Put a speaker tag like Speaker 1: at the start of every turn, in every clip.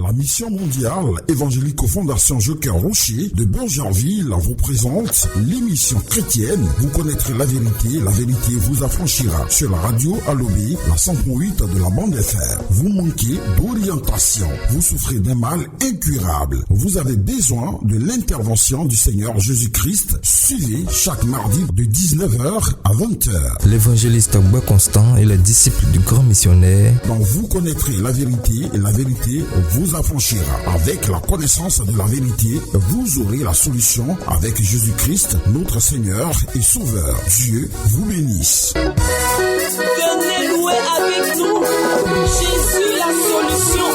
Speaker 1: La mission mondiale évangélico-fondation Joker Rocher de Bergerville vous présente l'émission chrétienne. Vous connaîtrez la vérité vous affranchira. Sur la radio Alobé, la 100.8 de la bande FM. Vous manquez d'orientation. Vous souffrez d'un mal incurable. Vous avez besoin de l'intervention du Seigneur Jésus-Christ. Suivez chaque mardi de 19h à 20h.
Speaker 2: L'évangéliste Bois Constant est le disciple du grand missionnaire.
Speaker 1: Donc vous connaîtrez la vérité et la vérité vous affranchira. Avec la connaissance de la vérité, vous aurez la solution avec Jésus-Christ, notre Seigneur et Sauveur. Dieu vous bénisse.
Speaker 3: Venez louer avec nous. Jésus, la solution.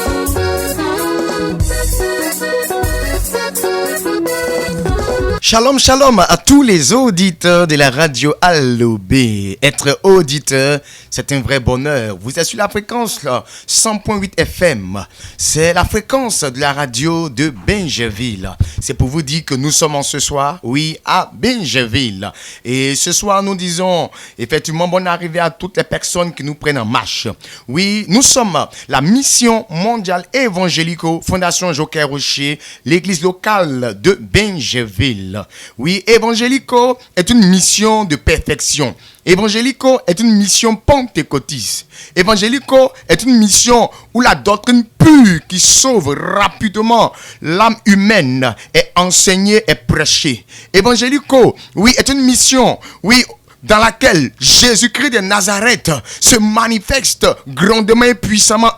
Speaker 4: Shalom, shalom à tous les auditeurs de la radio Alobé. Être auditeur, c'est un vrai bonheur. Vous êtes sur la fréquence là, 100.8 FM. C'est la fréquence de la radio de Benjeville. C'est pour vous dire que nous sommes en ce soir, oui, à Benjeville. Et ce soir, nous disons effectivement bonne arrivée à toutes les personnes qui nous prennent en marche. Oui, nous sommes la mission mondiale évangélico Fondation Joker Rocher, l'église locale de Benjeville. Oui, évangélico est une mission de perfection. Évangélico est une mission pentecôtiste. Évangélico est une mission où la doctrine pure qui sauve rapidement l'âme humaine est enseignée et prêchée. Évangélico, oui, est une mission, oui, dans laquelle Jésus-Christ de Nazareth se manifeste grandement et puissamment.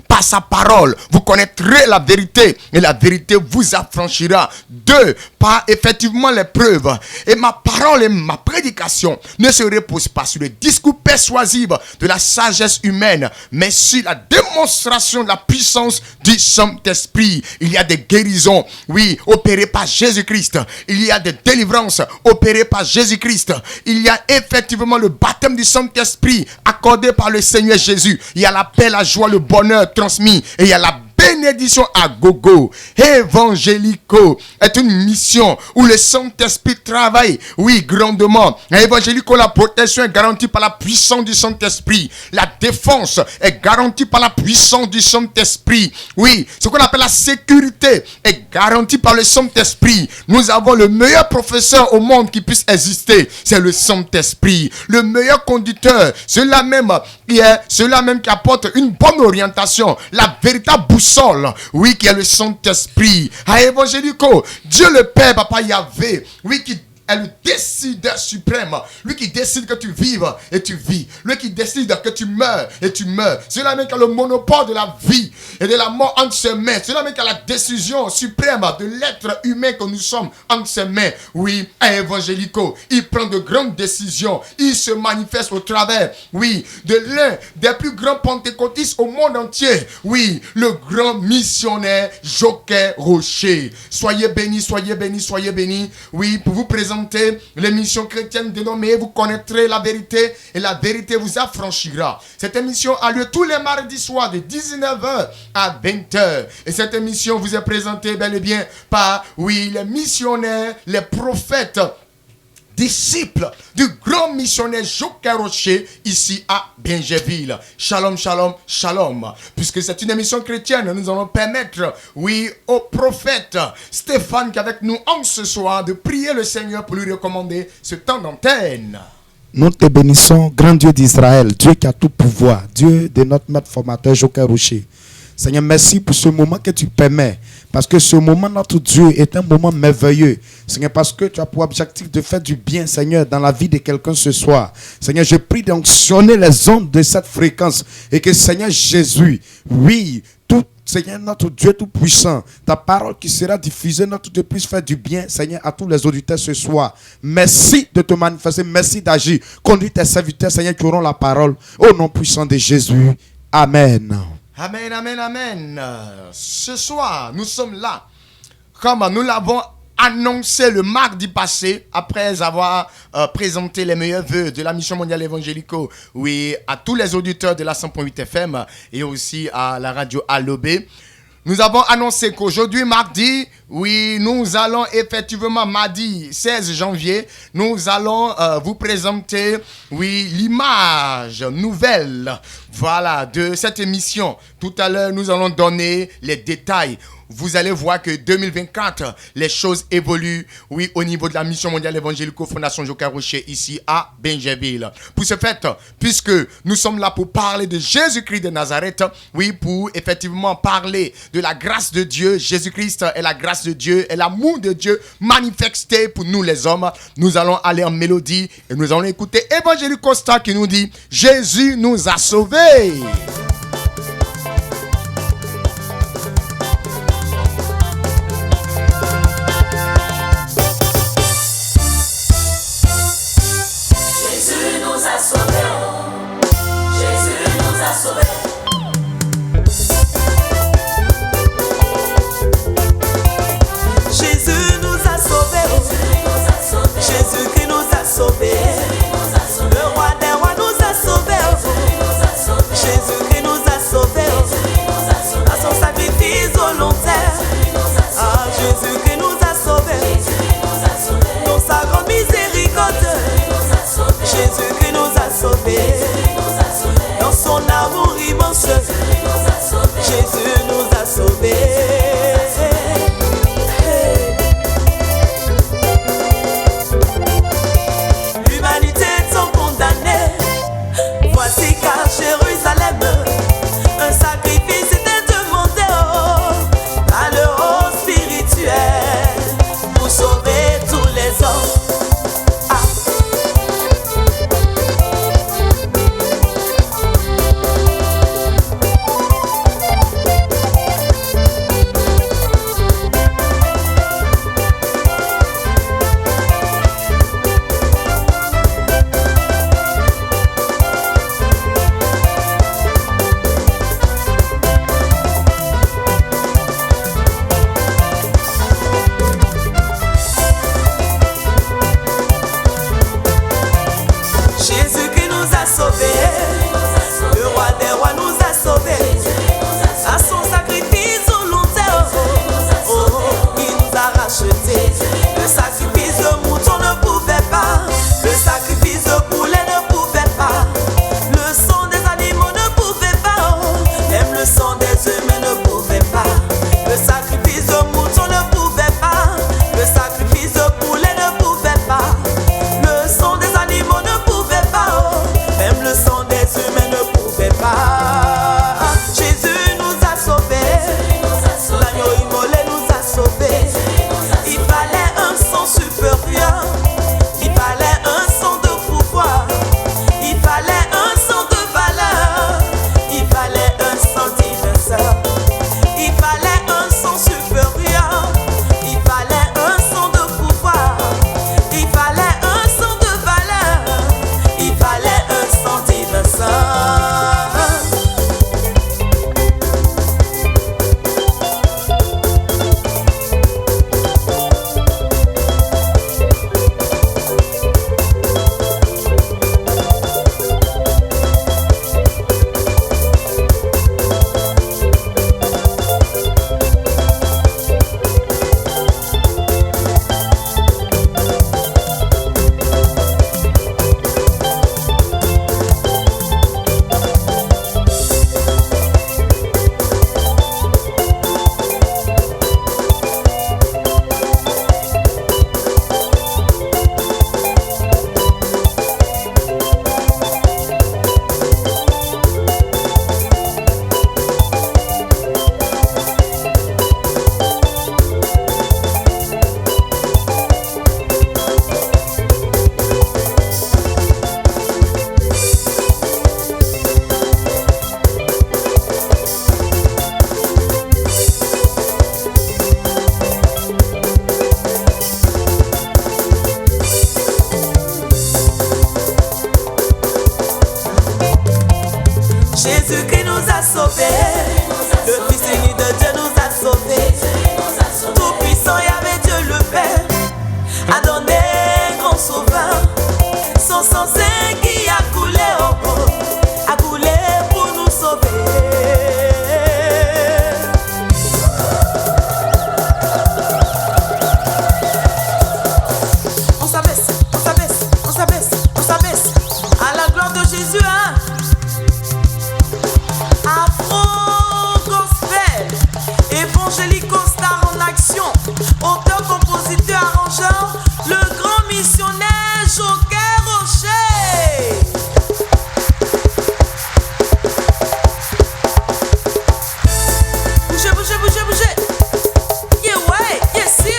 Speaker 4: Par sa parole, vous connaîtrez la vérité et la vérité vous affranchira. 2, par effectivement les preuves. Et ma parole et ma prédication ne se reposent pas sur le discours persuasif de la sagesse humaine, mais sur la démonstration de la puissance du Saint-Esprit. Il y a des guérisons, oui, opérées par Jésus-Christ. Il y a des délivrances opérées par Jésus-Christ. Il y a effectivement le baptême du Saint-Esprit accordé par le Seigneur Jésus. Il y a la paix, la joie, le bonheur transmis, et il y a la bénédiction à gogo. Évangélico est une mission où le Saint-Esprit travaille, oui, grandement. Évangélico, la protection est garantie par la puissance du Saint-Esprit. La défense est garantie par la puissance du Saint-Esprit. Oui, ce qu'on appelle la sécurité est garantie par le Saint-Esprit. Nous avons le meilleur professeur au monde qui puisse exister, c'est le Saint-Esprit. Le meilleur conducteur, celui-là même qui apporte une bonne orientation, la véritable boussole, oui, qui est le Saint-Esprit. À Évangélico, Dieu le Père, Papa Yahvé, oui, qui est le décideur suprême. Lui qui décide que tu vives et tu vis. Lui qui décide que tu meurs et tu meurs. C'est là même qui a le monopole de la vie et de la mort entre ses mains. C'est là même qui a la décision suprême de l'être humain que nous sommes entre ses mains. Oui, à Évangélico, il prend de grandes décisions. Il se manifeste au travers, oui, de l'un des plus grands pentecôtistes au monde entier. Oui, le grand missionnaire Joker Rocher. Soyez bénis, soyez bénis, soyez bénis. Oui, pour vous présenter l'émission chrétienne dénommée Vous connaîtrez la vérité et la vérité vous affranchira. Cette émission a lieu tous les mardis soirs de 19h à 20h. Et cette émission vous est présentée bel et bien par, oui, les missionnaires, les prophètes, disciples du grand missionnaire Joker Rocher ici à Benjeville. Shalom, shalom, shalom. Puisque c'est une émission chrétienne, nous allons permettre, oui, au prophète Stéphane qui est avec nous en ce soir de prier le Seigneur pour lui recommander ce temps d'antenne.
Speaker 5: Nous te bénissons, grand Dieu d'Israël, Dieu qui a tout pouvoir, Dieu de notre maître formateur Joker Rocher. Seigneur, merci pour ce moment que tu permets. Parce que ce moment, notre Dieu, est un moment merveilleux. Seigneur, parce que tu as pour objectif de faire du bien, Seigneur, dans la vie de quelqu'un ce soir. Seigneur, je prie d'onctionner les ondes de cette fréquence. Et que, Seigneur Jésus, oui, tout, Seigneur, notre Dieu tout-puissant, ta parole qui sera diffusée, notre Dieu puisse faire du bien, Seigneur, à tous les auditeurs ce soir. Merci de te manifester, merci d'agir. Conduis tes serviteurs, Seigneur, qui auront la parole. Au nom puissant de Jésus. Amen.
Speaker 4: Amen, amen, amen. Ce soir, nous sommes là, comme nous l'avons annoncé le mardi passé, après avoir présenté les meilleurs vœux de la mission mondiale évangélico, oui, à tous les auditeurs de la 100.8 FM et aussi à la radio Alobé. Nous avons annoncé qu'aujourd'hui, mardi, Oui, nous allons effectivement mardi 16 janvier, nous allons vous présenter, oui, l'image nouvelle, voilà, de cette émission. Tout à l'heure, nous allons donner les détails. Vous allez voir que 2024, les choses évoluent, oui, au niveau de la mission mondiale évangélique Fondation Joker Rocher ici à Bingerville. Pour ce fait, puisque nous sommes là pour parler de Jésus-Christ de Nazareth, oui, pour effectivement parler de la grâce de Dieu, Jésus-Christ est la grâce de Dieu et l'amour de Dieu manifesté pour nous les hommes, nous allons aller en mélodie et nous allons écouter Évangélique Costa qui nous dit « Jésus nous a sauvés ».
Speaker 3: Le roi des rois nous a sauvés. Jésus-Christ nous a sauvés. À son sacrifice volontaire. Ah, Jésus-Christ nous a sauvés. Dans sa grande miséricorde. Jésus-Christ nous a sauvés. Dans son amour immense. Jésus nous a sauvés. Voici qu'à Jérusalem, un sacrifice était demandé à l'euro spirituel pour sauver tous les hommes. Jésus-Christ nous a sauvés. Le Fils unique de Dieu nous a sauvés. Tout puissant Yahvé Dieu le Père a donné grand sauveur. Son sang saint qui a coulé a coulé pour nous sauver. Évangélico Star en action. Auteur, compositeur, arrangeur, le grand missionnaire Joker Rocher. Bougez, bougez, bougez, bougez. Yeah, ouais, yes, yeah.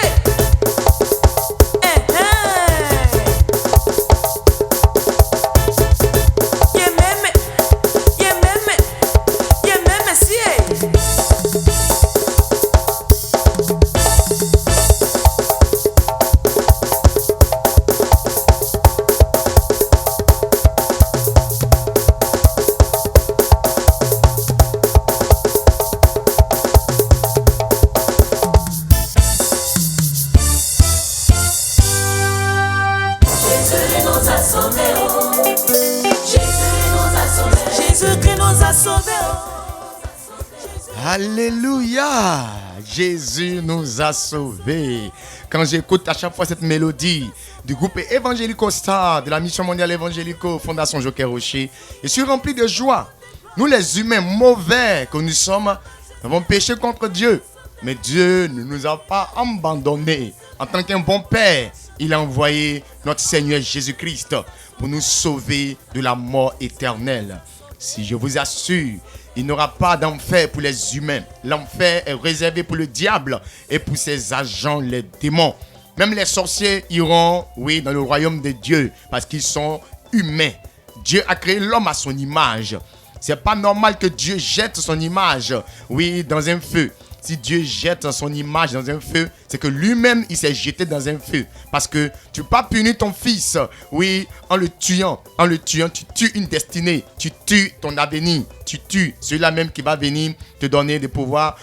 Speaker 4: Alléluia, Jésus nous a sauvés. Quand j'écoute à chaque fois cette mélodie du groupe Évangélico Star de la Mission mondiale évangélico Fondation Joker Rocher, je suis rempli de joie. Nous les humains mauvais que nous sommes, avons péché contre Dieu. Mais Dieu ne nous a pas abandonnés. En tant qu'un bon Père, il a envoyé notre Seigneur Jésus-Christ pour nous sauver de la mort éternelle. Si je vous assure, il n'y aura pas d'enfer pour les humains. L'enfer est réservé pour le diable et pour ses agents, les démons. Même les sorciers iront, oui, dans le royaume de Dieu parce qu'ils sont humains. Dieu a créé l'homme à son image. C'est pas normal que Dieu jette son image, oui, dans un feu. Si Dieu jette son image dans un feu, c'est que lui-même, il s'est jeté dans un feu. Parce que tu ne peux pas punir ton fils, oui, en le tuant. En le tuant, tu tues une destinée. Tu tues ton avenir. Tu tues celui-là même qui va venir te donner de pouvoir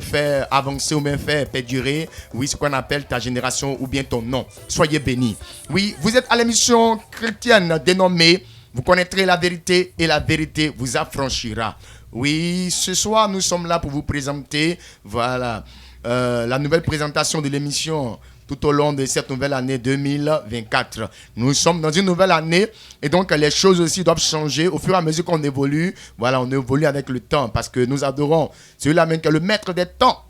Speaker 4: faire avancer ou même faire perdurer, oui, ce qu'on appelle ta génération ou bien ton nom. Soyez bénis. Oui, vous êtes à l'émission chrétienne dénommée « Vous connaîtrez la vérité et la vérité vous affranchira ». Oui, ce soir, nous sommes là pour vous présenter, voilà, la nouvelle présentation de l'émission tout au long de cette nouvelle année 2024. Nous sommes dans une nouvelle année et donc les choses aussi doivent changer au fur et à mesure qu'on évolue. Voilà, on évolue avec le temps parce que nous adorons celui-là même qui est le maître des temps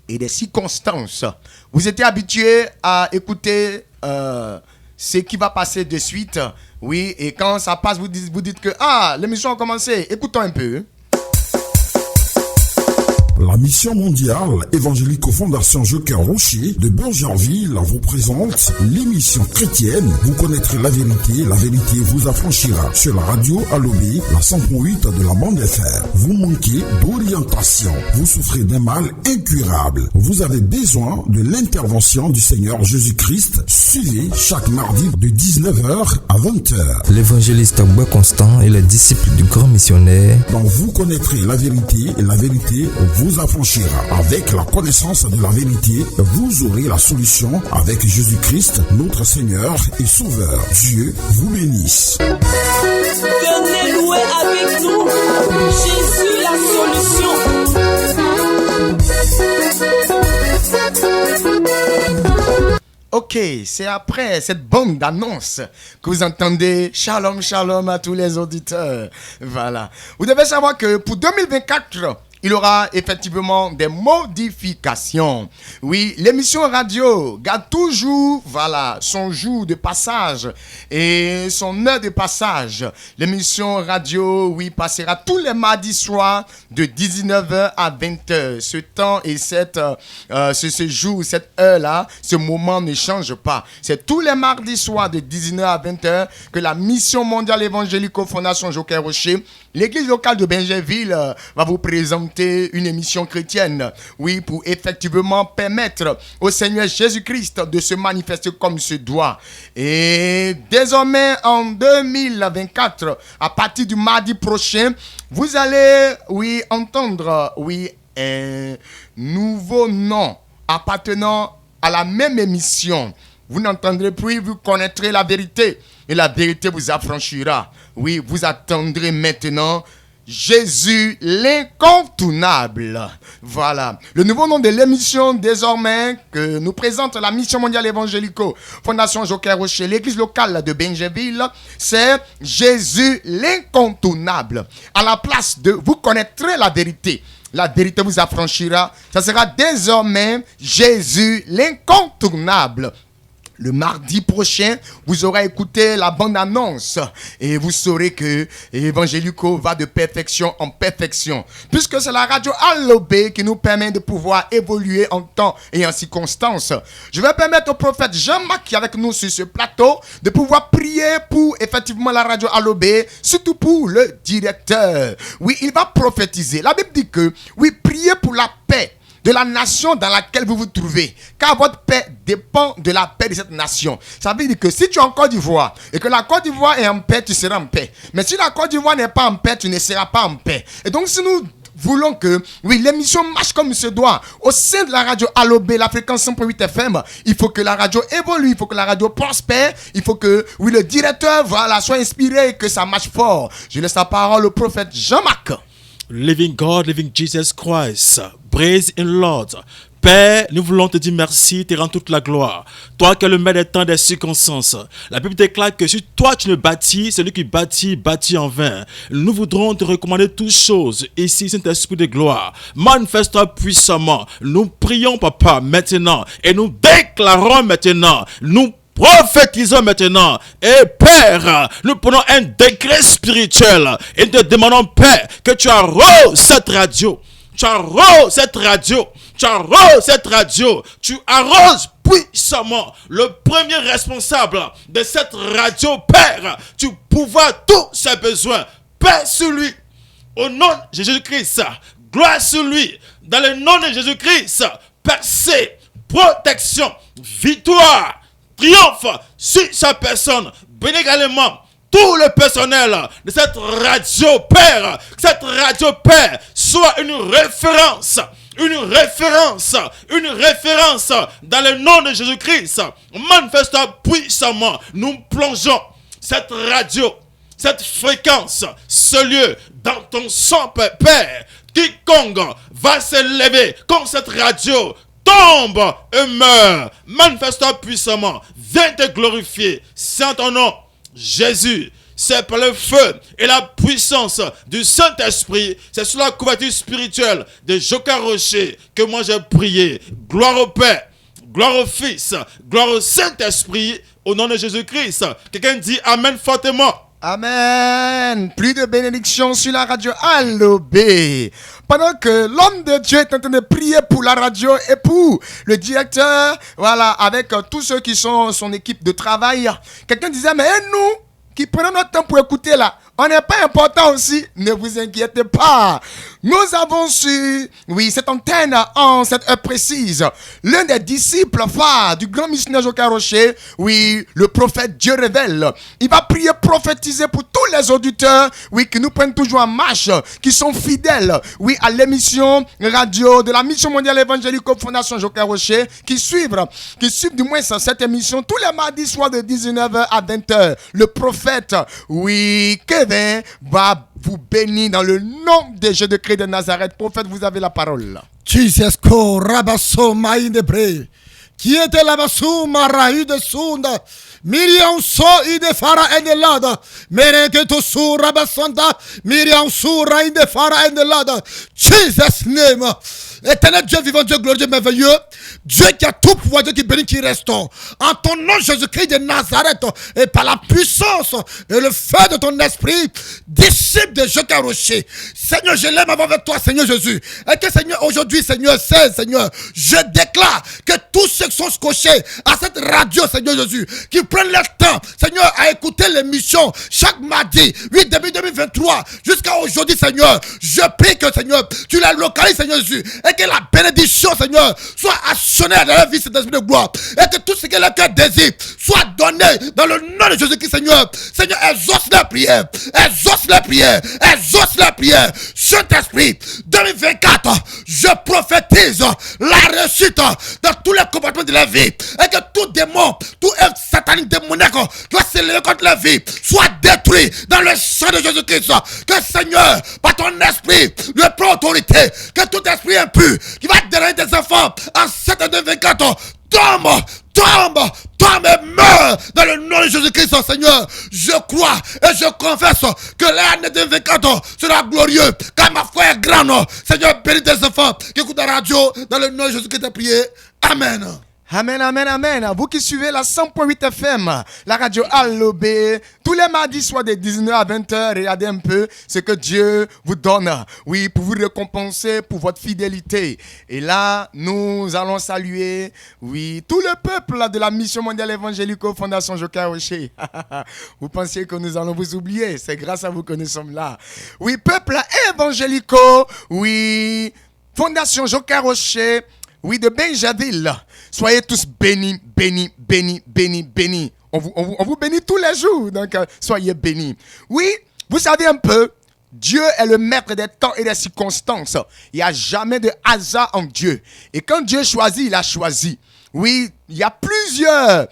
Speaker 4: et des circonstances. Vous étiez habitués à écouter ce qui va passer de suite. Oui, et quand ça passe, vous dites que l'émission a commencé. Écoutons un peu.
Speaker 1: La mission mondiale évangélique Fondation Joker Rocher de Bergerville vous présente l'émission chrétienne. Vous connaîtrez la vérité vous affranchira. Sur la radio Alobé, la 100.8 de la bande FM. Vous manquez d'orientation. Vous souffrez d'un mal incurable. Vous avez besoin de l'intervention du Seigneur Jésus-Christ. Suivez chaque mardi de 19h à 20h.
Speaker 2: L'évangéliste Bois Constant et les disciples du grand missionnaire.
Speaker 1: Donc vous connaîtrez la vérité et la vérité vous affranchira. Avec la connaissance de la vérité, vous aurez la solution avec Jésus-Christ, notre Seigneur et Sauveur. Dieu vous bénisse.
Speaker 3: Venez louer avec nous. Jésus la solution.
Speaker 4: Ok, c'est après cette bande d'annonce que vous entendez. Shalom, shalom à tous les auditeurs. Voilà. Vous devez savoir que pour 2024, il y aura effectivement des modifications. Oui, l'émission radio garde toujours, voilà, son jour de passage et son heure de passage. L'émission radio, oui, passera tous les mardis soirs de 19h à 20h. Ce temps et ce jour, cette heure-là, ce moment ne change pas. C'est tous les mardis soirs de 19h à 20h que la mission mondiale évangélique Fondation Joker Rocher, l'église locale de Benjerville, va vous présenter une émission chrétienne, oui, pour effectivement permettre au Seigneur Jésus-Christ de se manifester comme se doit. Et désormais, en 2024, à partir du mardi prochain, vous allez, oui, entendre, oui, un nouveau nom appartenant à la même émission. Vous n'entendrez plus, vous connaîtrez la vérité et la vérité vous affranchira. Oui, vous attendrez maintenant Jésus l'incontournable. Voilà. Le nouveau nom de l'émission désormais que nous présente la mission mondiale évangélico Fondation Joker Rocher, l'église locale de Benjerville, c'est Jésus l'incontournable. À la place de vous connaîtrez la vérité. la vérité vous affranchira. Ça sera désormais Jésus l'incontournable. Le mardi prochain, vous aurez écouté la bande-annonce et vous saurez que Evangelico va de perfection en perfection. Puisque c'est la radio Allobé qui nous permet de pouvoir évoluer en temps et en circonstances. Je vais permettre au prophète Jean-Marc qui est avec nous sur ce plateau de pouvoir prier pour effectivement la radio Allobé, surtout pour le directeur. Oui, il va prophétiser. La Bible dit que, oui, priez pour la paix de la nation dans laquelle vous vous trouvez. Car votre paix dépend de la paix de cette nation. Ça veut dire que si tu es en Côte d'Ivoire et que la Côte d'Ivoire est en paix, tu seras en paix. Mais si la Côte d'Ivoire n'est pas en paix, tu ne seras pas en paix. Et donc si nous voulons que, oui, l'émission marche comme il se doit au sein de la radio Allobé, la fréquence 100.8 FM, il faut que la radio évolue, il faut que la radio prospère, il faut que, oui, le directeur, voilà, soit inspiré et que ça marche fort. Je laisse la parole au prophète Jean-Marc.
Speaker 6: Living God, living Jesus Christ, praise in Lord. Père, nous voulons te dire merci, te rendre toute la gloire. Toi qui es le maître des temps des circonstances. La Bible déclare que si toi tu ne bâtis, celui qui bâtit, bâtit en vain. Nous voudrons te recommander toutes choses. Ici, Saint-Esprit de gloire, manifeste-toi puissamment. Nous prions, Papa, maintenant. Et nous déclarons maintenant. Nous prophétisons maintenant. Et Père, nous prenons un décret spirituel et te demandons, Père, que tu arroses cette radio. Tu arroses cette radio. Tu arroses cette radio. Tu arroses puissamment le premier responsable de cette radio, Père. Tu pourvois tous ses besoins. Père sur lui. Au nom de Jésus-Christ. Gloire sur lui. Dans le nom de Jésus-Christ. Percée, protection, victoire, triomphe sur sa personne. Bénis également tout le personnel de cette radio, Père. Que cette radio, Père, soit une référence dans le nom de Jésus-Christ. Manifeste puissamment. Nous plongeons cette radio, cette fréquence, ce lieu dans ton sang, Père. Quiconque va s'élever contre cette radio tombe et meurt. Manifeste-toi puissamment. Viens te glorifier. C'est en ton nom, Jésus. C'est par le feu et la puissance du Saint-Esprit. C'est sous la couverture spirituelle de Joker Rocher que moi j'ai prié. Gloire au Père, gloire au Fils, gloire au Saint-Esprit. Au nom de Jésus-Christ. Quelqu'un dit Amen fortement.
Speaker 4: Amen. Plus de bénédictions sur la radio Allobé. Pendant que l'homme de Dieu est en train de prier pour la radio et pour le directeur, voilà, avec tous ceux qui sont son équipe de travail, quelqu'un disait, mais nous, qui prenons notre temps pour écouter là, on n'est pas important aussi, ne vous inquiétez pas. Nous avons su, oui, cette antenne en cette heure précise, l'un des disciples phares du grand missionnaire Joker Rocher, oui, le prophète Dieu révèle. Il va prier, prophétiser pour tous les auditeurs, oui, qui nous prennent toujours en marche, qui sont fidèles, oui, à l'émission radio de la mission mondiale évangélique Fondation Joker Rocher, qui suivent du moins cette émission tous les mardis soirs de 19h à 20h. Le prophète, oui, Kevin va vous bénir dans le nom de Jésus-Christ de Nazareth. Prophète, vous avez la parole.
Speaker 5: Jesus ko rabaso maïnebre. Qui était là-bas marahu de sunda. Miriam so ide fara endelada. Mereke to su rabasanda. Miriam su rainde fara endelada. Jesus name. Éternel Dieu vivant, Dieu glorieux, merveilleux, Dieu qui a tout pouvoir, Dieu qui bénit, qui restaure. En ton nom, Jésus-Christ de Nazareth, et par la puissance et le feu de ton esprit, disciple de Joker Rocher. Seigneur, je l'aime avant toi, Seigneur Jésus. Et que Seigneur, aujourd'hui, Seigneur, Seigneur, je déclare que tous ceux qui sont scotchés à cette radio, Seigneur Jésus, qui prennent leur temps, Seigneur, à écouter l'émission chaque mardi, 8 début 2023, jusqu'à aujourd'hui, Seigneur, je prie que, Seigneur, tu la localises, Seigneur Jésus, et que la bénédiction, Seigneur, soit actionnée dans la vie, cet esprit de gloire. Et que tout ce que le cœur désire soit donné dans le nom de Jésus-Christ, Seigneur. Seigneur, exauce la prière. Exauce la prière. Exauce la prière. Saint-Esprit, 2024, je prophétise la réussite dans tous les comportements de la vie. Et que tout démon, tout satanique démoniaque doit s'élever contre la vie, soit détruit dans le sang de Jésus-Christ. Que Seigneur, par ton esprit, le prend autorité. Que tout esprit impur qui va déranger des enfants en 7 à 24 tombe et meurt
Speaker 7: Seigneur, dans le nom de Jésus-Christ, Seigneur, je crois et je confesse que l'année 2024 sera glorieux, car ma foi est grande. Seigneur, bénis tes enfants qui écoutent la radio, dans le nom de Jésus-Christ, de prier. Amen.
Speaker 4: Amen, amen, amen. Vous qui suivez la 100.8 FM, la radio Allobé, tous les mardis soirs de 19h à 20h, regardez un peu ce que Dieu vous donne. Oui, pour vous récompenser pour votre fidélité. Et là, nous allons saluer, oui, tout le peuple de la Mission mondiale évangélico Fondation Joker Rocher. Vous pensiez que nous allons vous oublier? C'est grâce à vous que nous sommes là. Oui, peuple évangélico, oui, Fondation Joker Rocher. Oui, de Benjaville. Soyez tous bénis, bénis, bénis, bénis, bénis. On vous bénit tous les jours, donc soyez bénis. Oui, vous savez un peu, Dieu est le maître des temps et des circonstances. Il n'y a jamais de hasard en Dieu. Et quand Dieu choisit, il a choisi. Oui, il y a plusieurs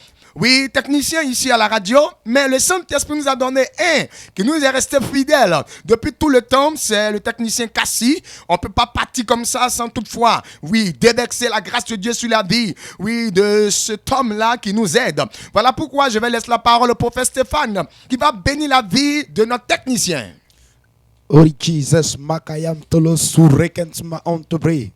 Speaker 4: techniciens ici à la radio, mais le Saint-Esprit nous a donné un qui nous est resté fidèle depuis tout le temps, c'est le technicien Cassie. On ne peut pas partir comme ça sans toutefois, déverser la grâce de Dieu sur la vie, de cet homme-là qui nous aide. Voilà pourquoi je vais laisser la parole au prophète Stéphane qui va bénir la vie de notre technicien.
Speaker 5: Ori Jesus makayam tolo surekensma ontobre.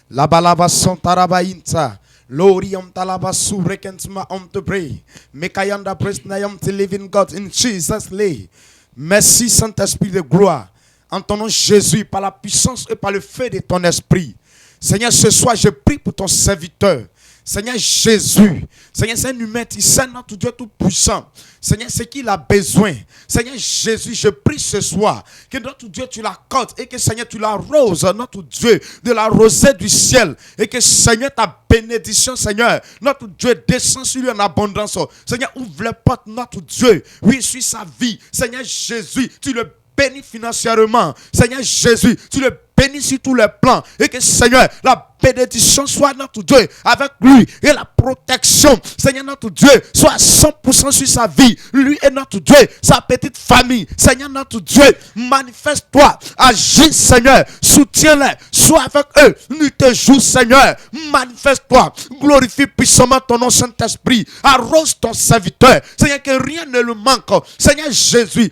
Speaker 5: La balava sontarabainta. Lorium talaba surekensma ontobre. Mekayanda presnayam to living God in Jesus' name. Merci Saint-Esprit de gloire. En ton nom Jésus, par la puissance et par le feu de ton esprit. Seigneur, ce soir je prie pour ton serviteur. Seigneur Jésus, Seigneur, c'est un humain, c'est notre Dieu tout-puissant. Seigneur, c'est qu'il a besoin. Seigneur Jésus, je prie ce soir que notre Dieu, tu l'accordes et que Seigneur, tu l'arroses, notre Dieu, de la rosée du ciel. Et que Seigneur, ta bénédiction, Seigneur, notre Dieu descend sur lui en abondance. Seigneur, ouvre les portes, notre Dieu. Oui, suis sa vie. Seigneur Jésus, tu le bénis financièrement. Seigneur Jésus, tu le bénis sur tous les plans. Et que Seigneur, la bénédiction soit notre Dieu avec lui. Et la protection, Seigneur notre Dieu, soit 100% sur sa vie. Lui et notre Dieu, sa petite famille. Seigneur notre Dieu, manifeste-toi. Agis Seigneur, soutiens-les. Sois avec eux. Nuit et jour Seigneur, manifeste-toi. Glorifie puissamment ton nom Saint-Esprit. Arrose ton serviteur. Seigneur, que rien ne le manque. Seigneur Jésus,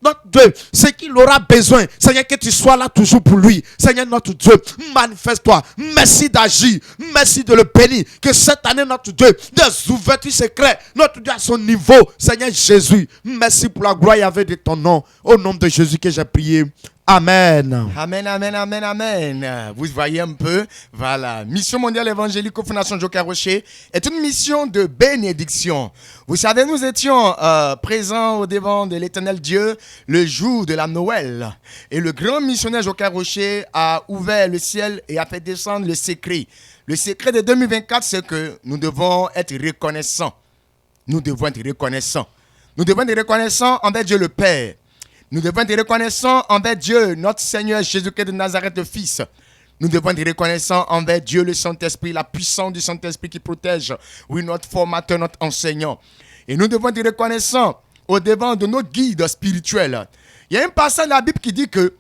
Speaker 5: notre Dieu, ce qu'il aura besoin. Seigneur, que tu sois là toujours pour lui. Seigneur notre Dieu, manifeste-toi. Merci d'agir. Merci de le bénir. Que cette année, notre Dieu, des ouvertures secrètes, notre Dieu à son niveau. Seigneur Jésus, merci pour la gloire et avec de ton nom. Au nom de Jésus que j'ai prié. Amen.
Speaker 4: Amen, amen, amen, amen. Vous voyez un peu, voilà. Mission mondiale évangélique Fondation Joker Rocher est une mission de bénédiction. Vous savez, nous étions présents au devant de l'éternel Dieu le jour de la Noël. Et le grand missionnaire Joker Rocher a ouvert le ciel et a fait descendre le secret. Le secret de 2024, c'est que nous devons être reconnaissants. Nous devons être reconnaissants. Nous devons être reconnaissants envers Dieu le Père. Nous devons être reconnaissants envers Dieu, notre Seigneur Jésus-Christ de Nazareth, le Fils. Nous devons être reconnaissants envers Dieu, le Saint-Esprit, la puissance du Saint-Esprit qui protège, notre formateur, notre enseignant. Et nous devons être reconnaissants au devant de nos guides spirituels. Il y a un passage dans la Bible qui dit que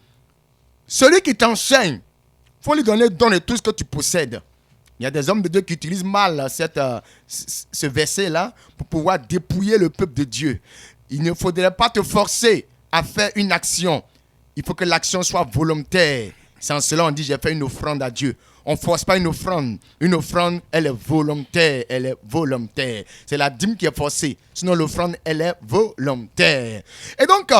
Speaker 4: celui qui t'enseigne, il faut lui donner don de tout ce que tu possèdes. Il y a des hommes de Dieu qui utilisent mal ce verset-là pour pouvoir dépouiller le peuple de Dieu. Il ne faudrait pas te forcer à faire une action. Il faut que l'action soit volontaire. C'est en cela qu'on dit j'ai fait une offrande à Dieu. On ne force pas une offrande. Une offrande, elle est volontaire. Elle est volontaire. C'est la dîme qui est forcée. Sinon, l'offrande, elle est volontaire. Et donc,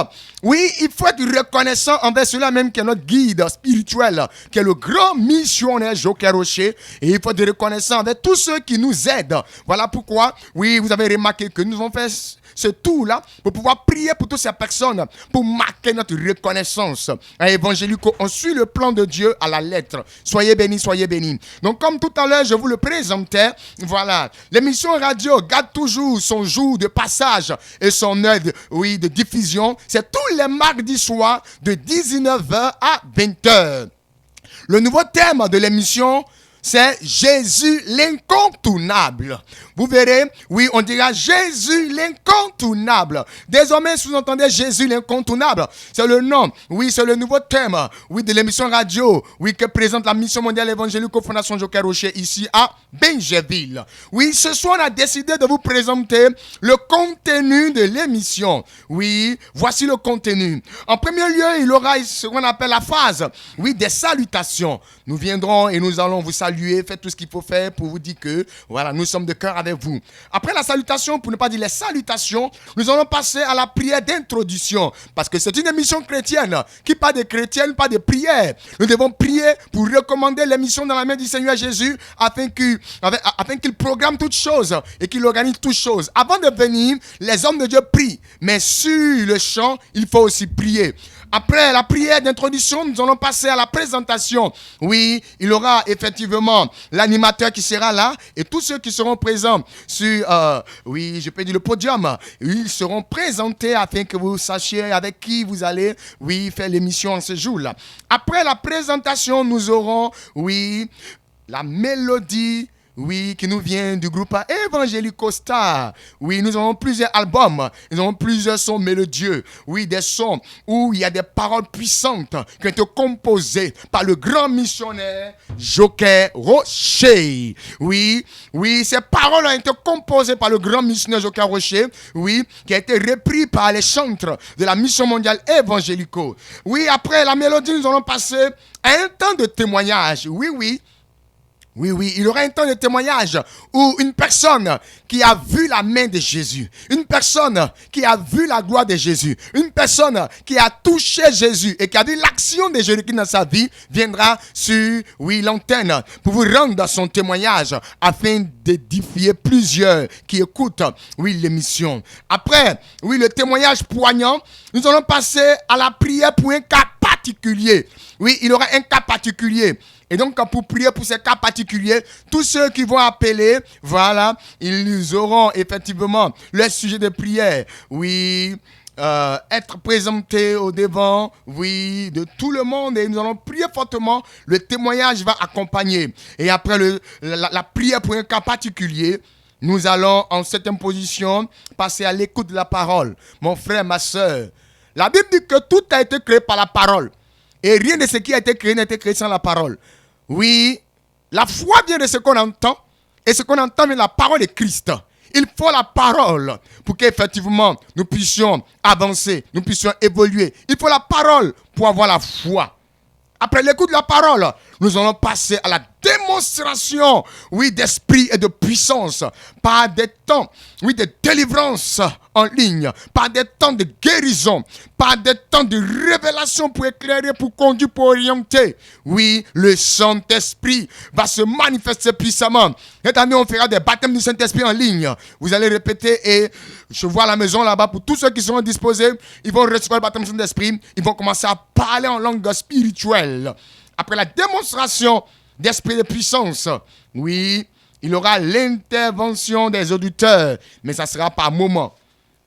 Speaker 4: il faut être reconnaissant envers cela même qui est notre guide spirituel, qui est le grand missionnaire Joker Rocher. Et il faut être reconnaissant envers tous ceux qui nous aident. Voilà pourquoi, vous avez remarqué que nous avons fait ce tour-là pour pouvoir prier pour toutes ces personnes, pour marquer notre reconnaissance. À Évangélico, on suit le plan de Dieu à la lettre. Soyez bénis, soyez bénis. Donc, comme tout à l'heure, je vous le présentais, voilà, l'émission radio garde toujours son jour de passage et son heure de diffusion. C'est tous les mardis soirs de 19h à 20h. Le nouveau thème de l'émission c'est Jésus l'incontournable. Vous verrez, oui, on dira Jésus l'incontournable. Désormais, sous-entendez Jésus l'incontournable. C'est le nom, oui, c'est le nouveau thème, oui, de l'émission radio, oui, que présente la mission mondiale évangélique aux Fondations Joker Rocher ici à Benjeville. Oui, ce soir, on a décidé de vous présenter le contenu de l'émission. Oui, voici le contenu. En premier lieu, il y aura ce qu'on appelle la phase, oui, des salutations. Nous viendrons et nous allons vous saluer, faites tout ce qu'il faut faire pour vous dire que, voilà, nous sommes de cœur avec vous. Après la salutation, pour ne pas dire les salutations, nous allons passer à la prière d'introduction. Parce que c'est une émission chrétienne. Qui parle de chrétienne, pas de prière. Nous devons prier pour recommander l'émission dans la main du Seigneur Jésus afin qu'il programme toutes choses et qu'il organise toutes choses. Avant de venir, les hommes de Dieu prient. Mais sur le champ, il faut aussi prier. Après la prière d'introduction, nous allons passer à la présentation. Oui, il y aura effectivement l'animateur qui sera là et tous ceux qui seront présents sur, oui, je peux dire le podium. Ils seront présentés afin que vous sachiez avec qui vous allez, oui, faire l'émission en ce jour-là. Après la présentation, nous aurons, oui, la mélodie. Oui, qui nous vient du groupe Evangelico Star. Oui, nous avons plusieurs albums. Nous avons plusieurs sons mélodieux. Oui, des sons où il y a des paroles puissantes qui ont été composées par le grand missionnaire Joker Rocher. Oui, ces paroles ont été composées par le grand missionnaire Joker Rocher. Oui, qui a été repris par les chantres de la mission mondiale Evangelico. Oui, après la mélodie, nous allons passer à un temps de témoignage. Oui, il y aura un temps de témoignage où une personne qui a vu la main de Jésus, une personne qui a vu la gloire de Jésus, une personne qui a touché Jésus et qui a vu l'action de Jésus-Christ dans sa vie, viendra sur, l'antenne pour vous rendre son témoignage afin d'édifier plusieurs qui écoutent, l'émission. Après, le témoignage poignant, nous allons passer à la prière pour un cas particulier. Oui, il y aura un cas particulier. Et donc, pour prier pour ces cas particuliers, tous ceux qui vont appeler, voilà, ils auront effectivement le sujet de prière. Oui, être présentés au devant, de tout le monde. Et nous allons prier fortement. Le témoignage va accompagner. Et après la prière pour un cas particulier, nous allons en septième position passer à l'écoute de la parole. Mon frère, ma soeur, la Bible dit que tout a été créé par la parole. Et rien de ce qui a été créé n'a été créé sans la parole. Oui, la foi vient de ce qu'on entend. Et ce qu'on entend vient de la parole de Christ. Il faut la parole pour qu'effectivement nous puissions avancer, nous puissions évoluer. Il faut la parole pour avoir la foi. Après l'écoute de la parole, nous allons passer à la démonstration, d'esprit et de puissance, par des temps, de délivrance en ligne, par des temps de guérison, par des temps de révélation pour éclairer, pour conduire, pour orienter. Oui, le Saint-Esprit va se manifester puissamment. Cette année, on fera des baptêmes du Saint-Esprit en ligne. Vous allez répéter et je vois à la maison là-bas, pour tous ceux qui seront disposés, ils vont recevoir le baptême du Saint-Esprit, ils vont commencer à parler en langue spirituelle. Après la démonstration d'esprit de puissance, il y aura l'intervention des auditeurs, mais ça sera par moment.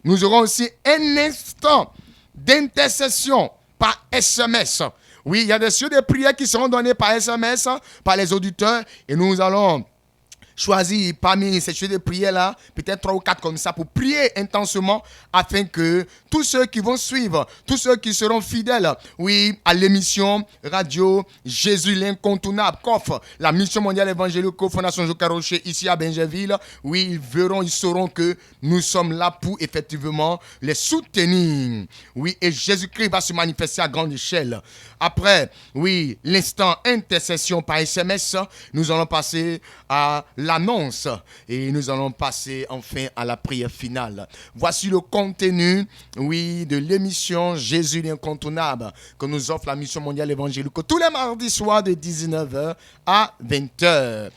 Speaker 4: Nous aurons aussi un instant d'intercession par SMS. Oui, il y a des sujets de prière qui seront donnés par SMS, par les auditeurs, et nous allons choisir parmi ces sujets de prière-là, peut-être 3 ou 4 comme ça, pour prier intensément, afin que tous ceux qui vont suivre, tous ceux qui seront fidèles, à l'émission radio Jésus l'incontournable, COF, la mission mondiale évangélique, Fondation Joker Rocher, ici à Benjeville, ils verront, ils sauront que nous sommes là pour effectivement les soutenir. Et Jésus-Christ va se manifester à grande échelle. Après, l'instant intercession par SMS, nous allons passer à l'annonce et nous allons passer enfin à la prière finale. Voici le contenu, de l'émission Jésus l'incontournable que nous offre la mission mondiale évangélique tous les mardis soirs de 19h à 20h.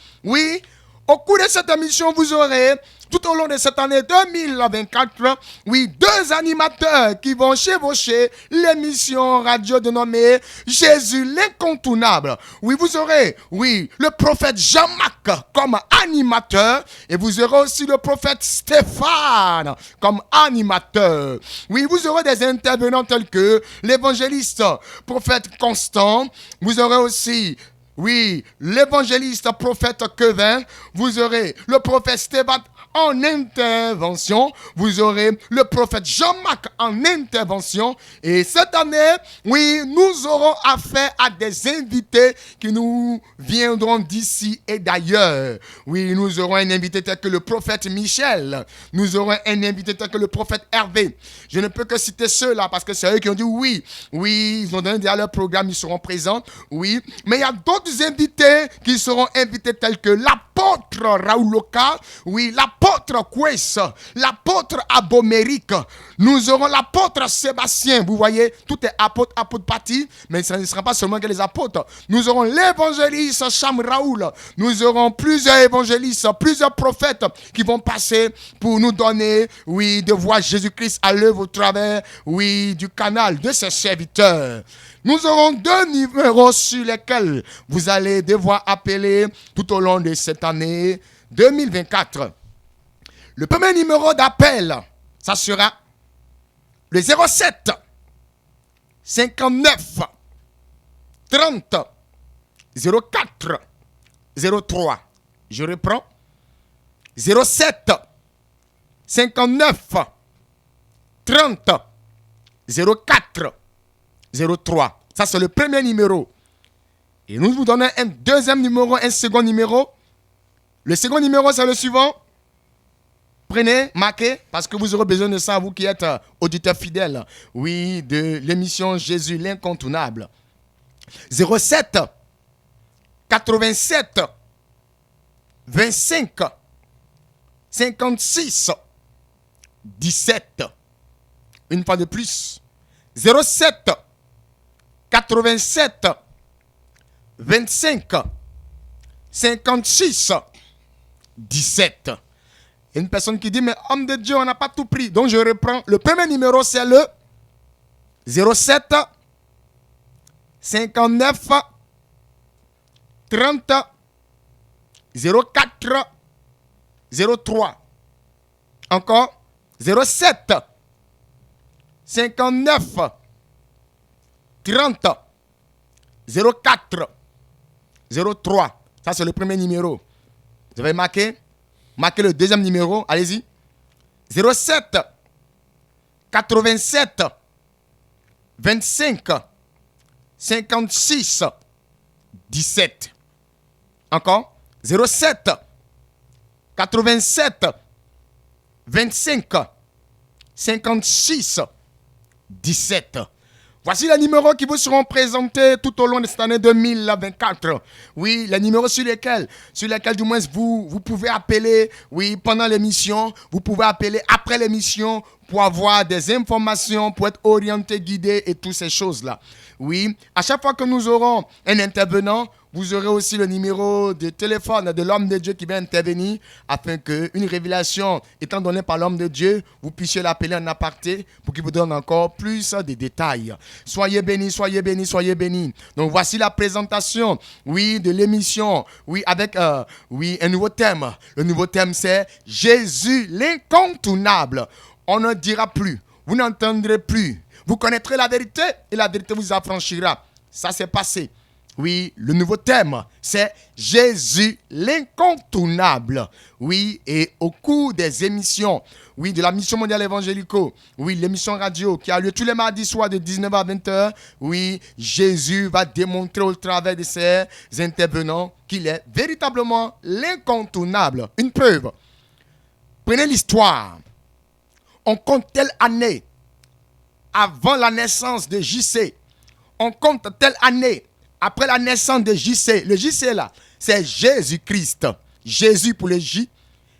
Speaker 4: Au cours de cette émission, vous aurez, tout au long de cette année 2024, 2 animateurs qui vont chevaucher l'émission radio dénommée Jésus l'incontournable. Vous aurez, le prophète Jean-Marc comme animateur et vous aurez aussi le prophète Stéphane comme animateur. Vous aurez des intervenants tels que l'évangéliste prophète Constant. Vous aurez aussi oui, l'évangéliste prophète Kevin. Vous aurez le prophète Stébat en intervention. Vous aurez le prophète Jean-Marc en intervention. Et cette année, oui, nous aurons affaire à des invités qui nous viendront d'ici et d'ailleurs. Oui, nous aurons un invité tel que le prophète Michel. Nous aurons un invité tel que le prophète Hervé. Je ne peux que citer ceux-là parce que c'est eux qui ont dit oui. Oui, ils ont donné déjà leur programme, ils seront présents. Oui, mais il y a d'autres invités qui seront invités tels que l'apôtre Raoul Loka. Oui, l'apôtre Kwes, l'apôtre Abomérique. Nous aurons l'apôtre Sébastien. Vous voyez, tout est apôtre parti, mais ce ne sera pas seulement que les apôtres. Nous aurons l'évangéliste Cham Raoul. Nous aurons plusieurs évangélistes, plusieurs prophètes qui vont passer pour nous donner, oui, de voir Jésus-Christ à l'œuvre au travers, oui, du canal de ses serviteurs. Nous aurons 2 numéros sur lesquels vous allez devoir appeler tout au long de cette année 2024. Le premier numéro d'appel, ça sera le 07 59 30 04 03. Je reprends. 07 59 30 04 03. Ça, c'est le premier numéro. Et nous vous donnons un deuxième numéro, un second numéro. Le second numéro, c'est le suivant. Prenez, marquez, parce que vous aurez besoin de ça, vous qui êtes auditeurs fidèles, oui, de l'émission Jésus l'incontournable. 07 87 25 56 17. Une fois de plus. 07 87 25 56 17. Une personne qui dit, mais homme de Dieu, on n'a pas tout pris. Donc je reprends. Le premier numéro, c'est le 07 59 30 04 03. Encore 07 59 30 04 03. Ça, c'est le premier numéro. Vous avez marqué? Marquez le deuxième numéro. Allez-y. 07 87 25 56 17. Encore. 07 87 25 56 17. Voici les numéros qui vous seront présentés tout au long de cette année 2024. Oui, les numéros sur lesquels du moins vous pouvez appeler, oui, pendant l'émission, vous pouvez appeler après l'émission pour avoir des informations, pour être orienté, guidé et toutes ces choses-là. Oui, à chaque fois que nous aurons un intervenant, vous aurez aussi le numéro de téléphone de l'homme de Dieu qui va intervenir afin qu'une révélation étant donnée par l'homme de Dieu, vous puissiez l'appeler en aparté pour qu'il vous donne encore plus de détails. Soyez bénis, soyez bénis, soyez bénis. Donc voici la présentation, oui, de l'émission, oui, avec un nouveau thème. Le nouveau thème, c'est Jésus l'incontournable. On ne dira plus, vous n'entendrez plus. Vous connaîtrez la vérité et la vérité vous affranchira. Ça s'est passé. Oui, le nouveau thème, c'est Jésus l'incontournable. Oui, et au cours des émissions, oui, de la Mission mondiale évangélico, oui, l'émission radio qui a lieu tous les mardis soirs de 19h à 20h, oui, Jésus va démontrer au travers de ses intervenants qu'il est véritablement l'incontournable. Une preuve. Prenez l'histoire. On compte telle année avant la naissance de JC. On compte telle année après la naissance de JC. Le JC là, c'est Jésus-Christ. Jésus pour le J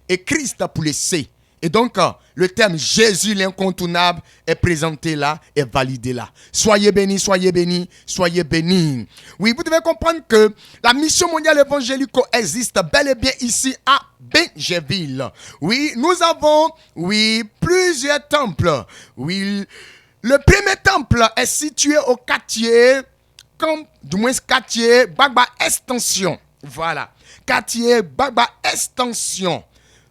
Speaker 4: et Christ pour le C. Et donc, le terme Jésus l'incontournable est présenté là, est validé là. Soyez bénis, soyez bénis, soyez bénis. Oui, vous devez comprendre que la mission mondiale évangélique existe bel et bien ici à Benjerville. Oui, nous avons, oui, plusieurs temples. Oui, le premier temple est situé au quartier, quartier Bagba Extension. Voilà. Quartier Bagba Extension.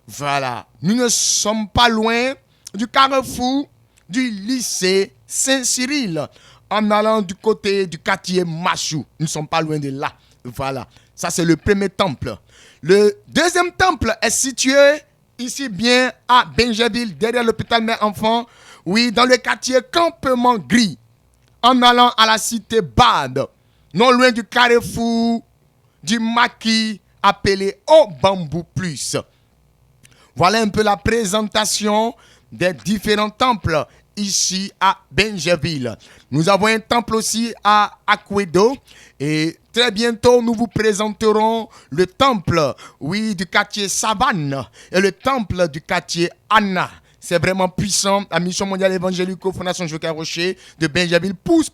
Speaker 4: Voilà. Nous ne sommes pas loin du carrefour du lycée Saint-Cyril. En allant du côté du quartier Machou. Nous ne sommes pas loin de là. Voilà, ça c'est le premier temple. Le deuxième temple est situé ici bien à Benjerville, derrière l'hôpital mère-enfant. Oui, dans le quartier Campement Gris, en allant à la cité Bade, non loin du carrefour du maquis appelé Au Bambou Plus. Voilà un peu la présentation des différents temples ici à Benjerville. Nous avons un temple aussi à Aquedo et très bientôt nous vous présenterons le temple, oui, du quartier Savane et le temple du quartier Anna. C'est vraiment puissant. La mission mondiale évangélique Fondation Joker Rocher de Benjerville pousse.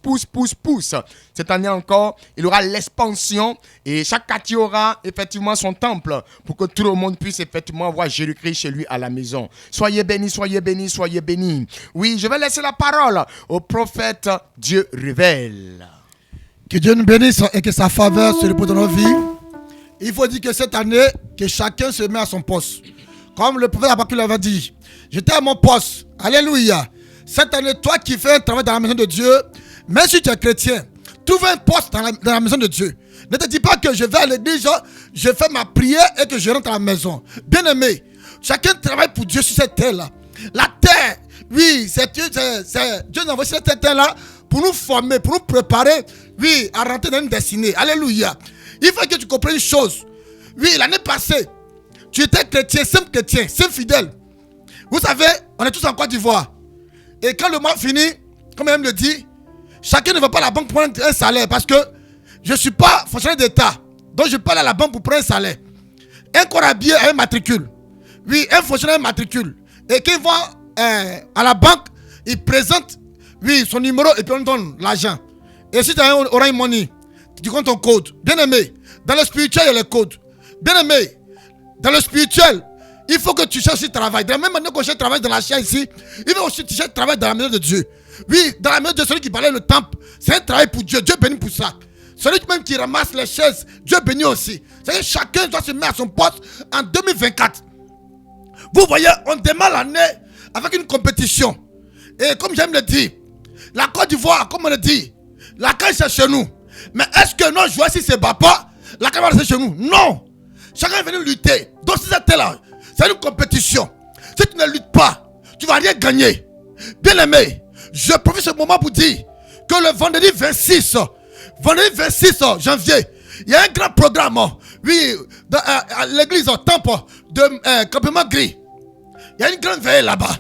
Speaker 4: Cette année encore, il y aura l'expansion et chaque quartier aura effectivement son temple pour que tout le monde puisse effectivement voir Jésus-Christ chez lui à la maison. Soyez bénis, soyez bénis, soyez bénis. Oui, je vais laisser la parole au prophète Dieu révèle.
Speaker 7: Que Dieu nous bénisse et que sa faveur se repose dans nos vies. Il faut dire que cette année, que chacun se met à son poste. Comme le prophète Habakkuk l'avait dit, j'étais à mon poste. Alléluia. Cette année, toi qui fais un travail dans la maison de Dieu, même si tu es chrétien, trouve un poste dans la maison de Dieu. Ne te dis pas que je vais à l'église, je fais ma prière et que je rentre à la maison. Bien-aimé, chacun travaille pour Dieu sur cette terre-là. La terre, oui, c'est Dieu nous a envoyé sur cette terre-là pour nous former, pour nous préparer, oui, à rentrer dans une destinée. Alléluia. Il faut que tu comprennes une chose. Oui, l'année passée, tu étais chrétien, simple fidèle. Vous savez, on est tous en Côte d'Ivoire. Et quand le mois finit, comme elle me le dit, chacun ne va pas à la banque pour prendre un salaire parce que je ne suis pas fonctionnaire d'État. Donc je parle à la banque pour prendre un salaire. Un corps habillé a un matricule. Oui, un fonctionnaire a un matricule. Et quand il va à la banque, il présente son numéro et puis on donne l'argent. Et si tu as un Orange Money, tu comptes ton code. Bien aimé, dans le spirituel, il y a les codes. Bien aimé, dans le spirituel, il faut que tu cherches du travail. De la même manière que je travaille dans la chair ici, il faut aussi que tu cherches travail dans la maison de Dieu. Oui, dans la maison de Dieu, celui qui parlait le temple, c'est un travail pour Dieu. Dieu bénit pour ça. Celui même qui ramasse les chaises, Dieu bénit aussi. C'est que chacun doit se mettre à son poste en 2024. Vous voyez, on démarre l'année avec une compétition. Et comme j'aime le dire, la Côte d'Ivoire, comme on le dit, la CAN c'est chez nous. Mais est-ce que nos joueurs, si c'est pas, la CAN c'est chez nous? Non. Chacun est venu lutter. Donc si c'était là, c'est une compétition. Si tu ne luttes pas, tu ne vas rien gagner. Bien aimé, je profite ce moment pour dire que le vendredi 26 janvier, il y a un grand programme, oui, à l'église temple de Campement Gris. Il y a une grande veillée là-bas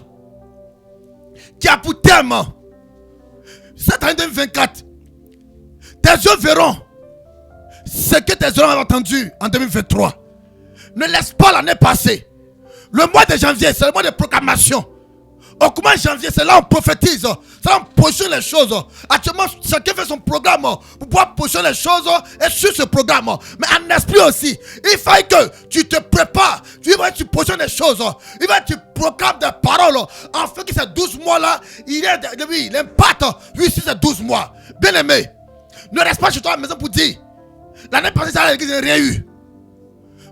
Speaker 7: qui a pour thème cette année 2024. Tes yeux verront ce que tes oreilles ont entendu en 2023. Ne laisse pas l'année passer. Le mois de janvier, c'est le mois de proclamation. Au mois de janvier, c'est là où on prophétise. C'est là où on positionne les choses. Actuellement, chacun fait son programme pour pouvoir positionner les choses et sur ce programme. Mais en esprit aussi, il faut que tu te prépares. Tu positionnes les choses. Il va tu proclames des paroles. En fait, que ces 12 mois-là, il y a l'impact. Oui, si c'est 12 mois. Bien aimé, ne reste pas chez toi à la maison pour dire l'année passée, ça à l'église, il n'y a rien eu.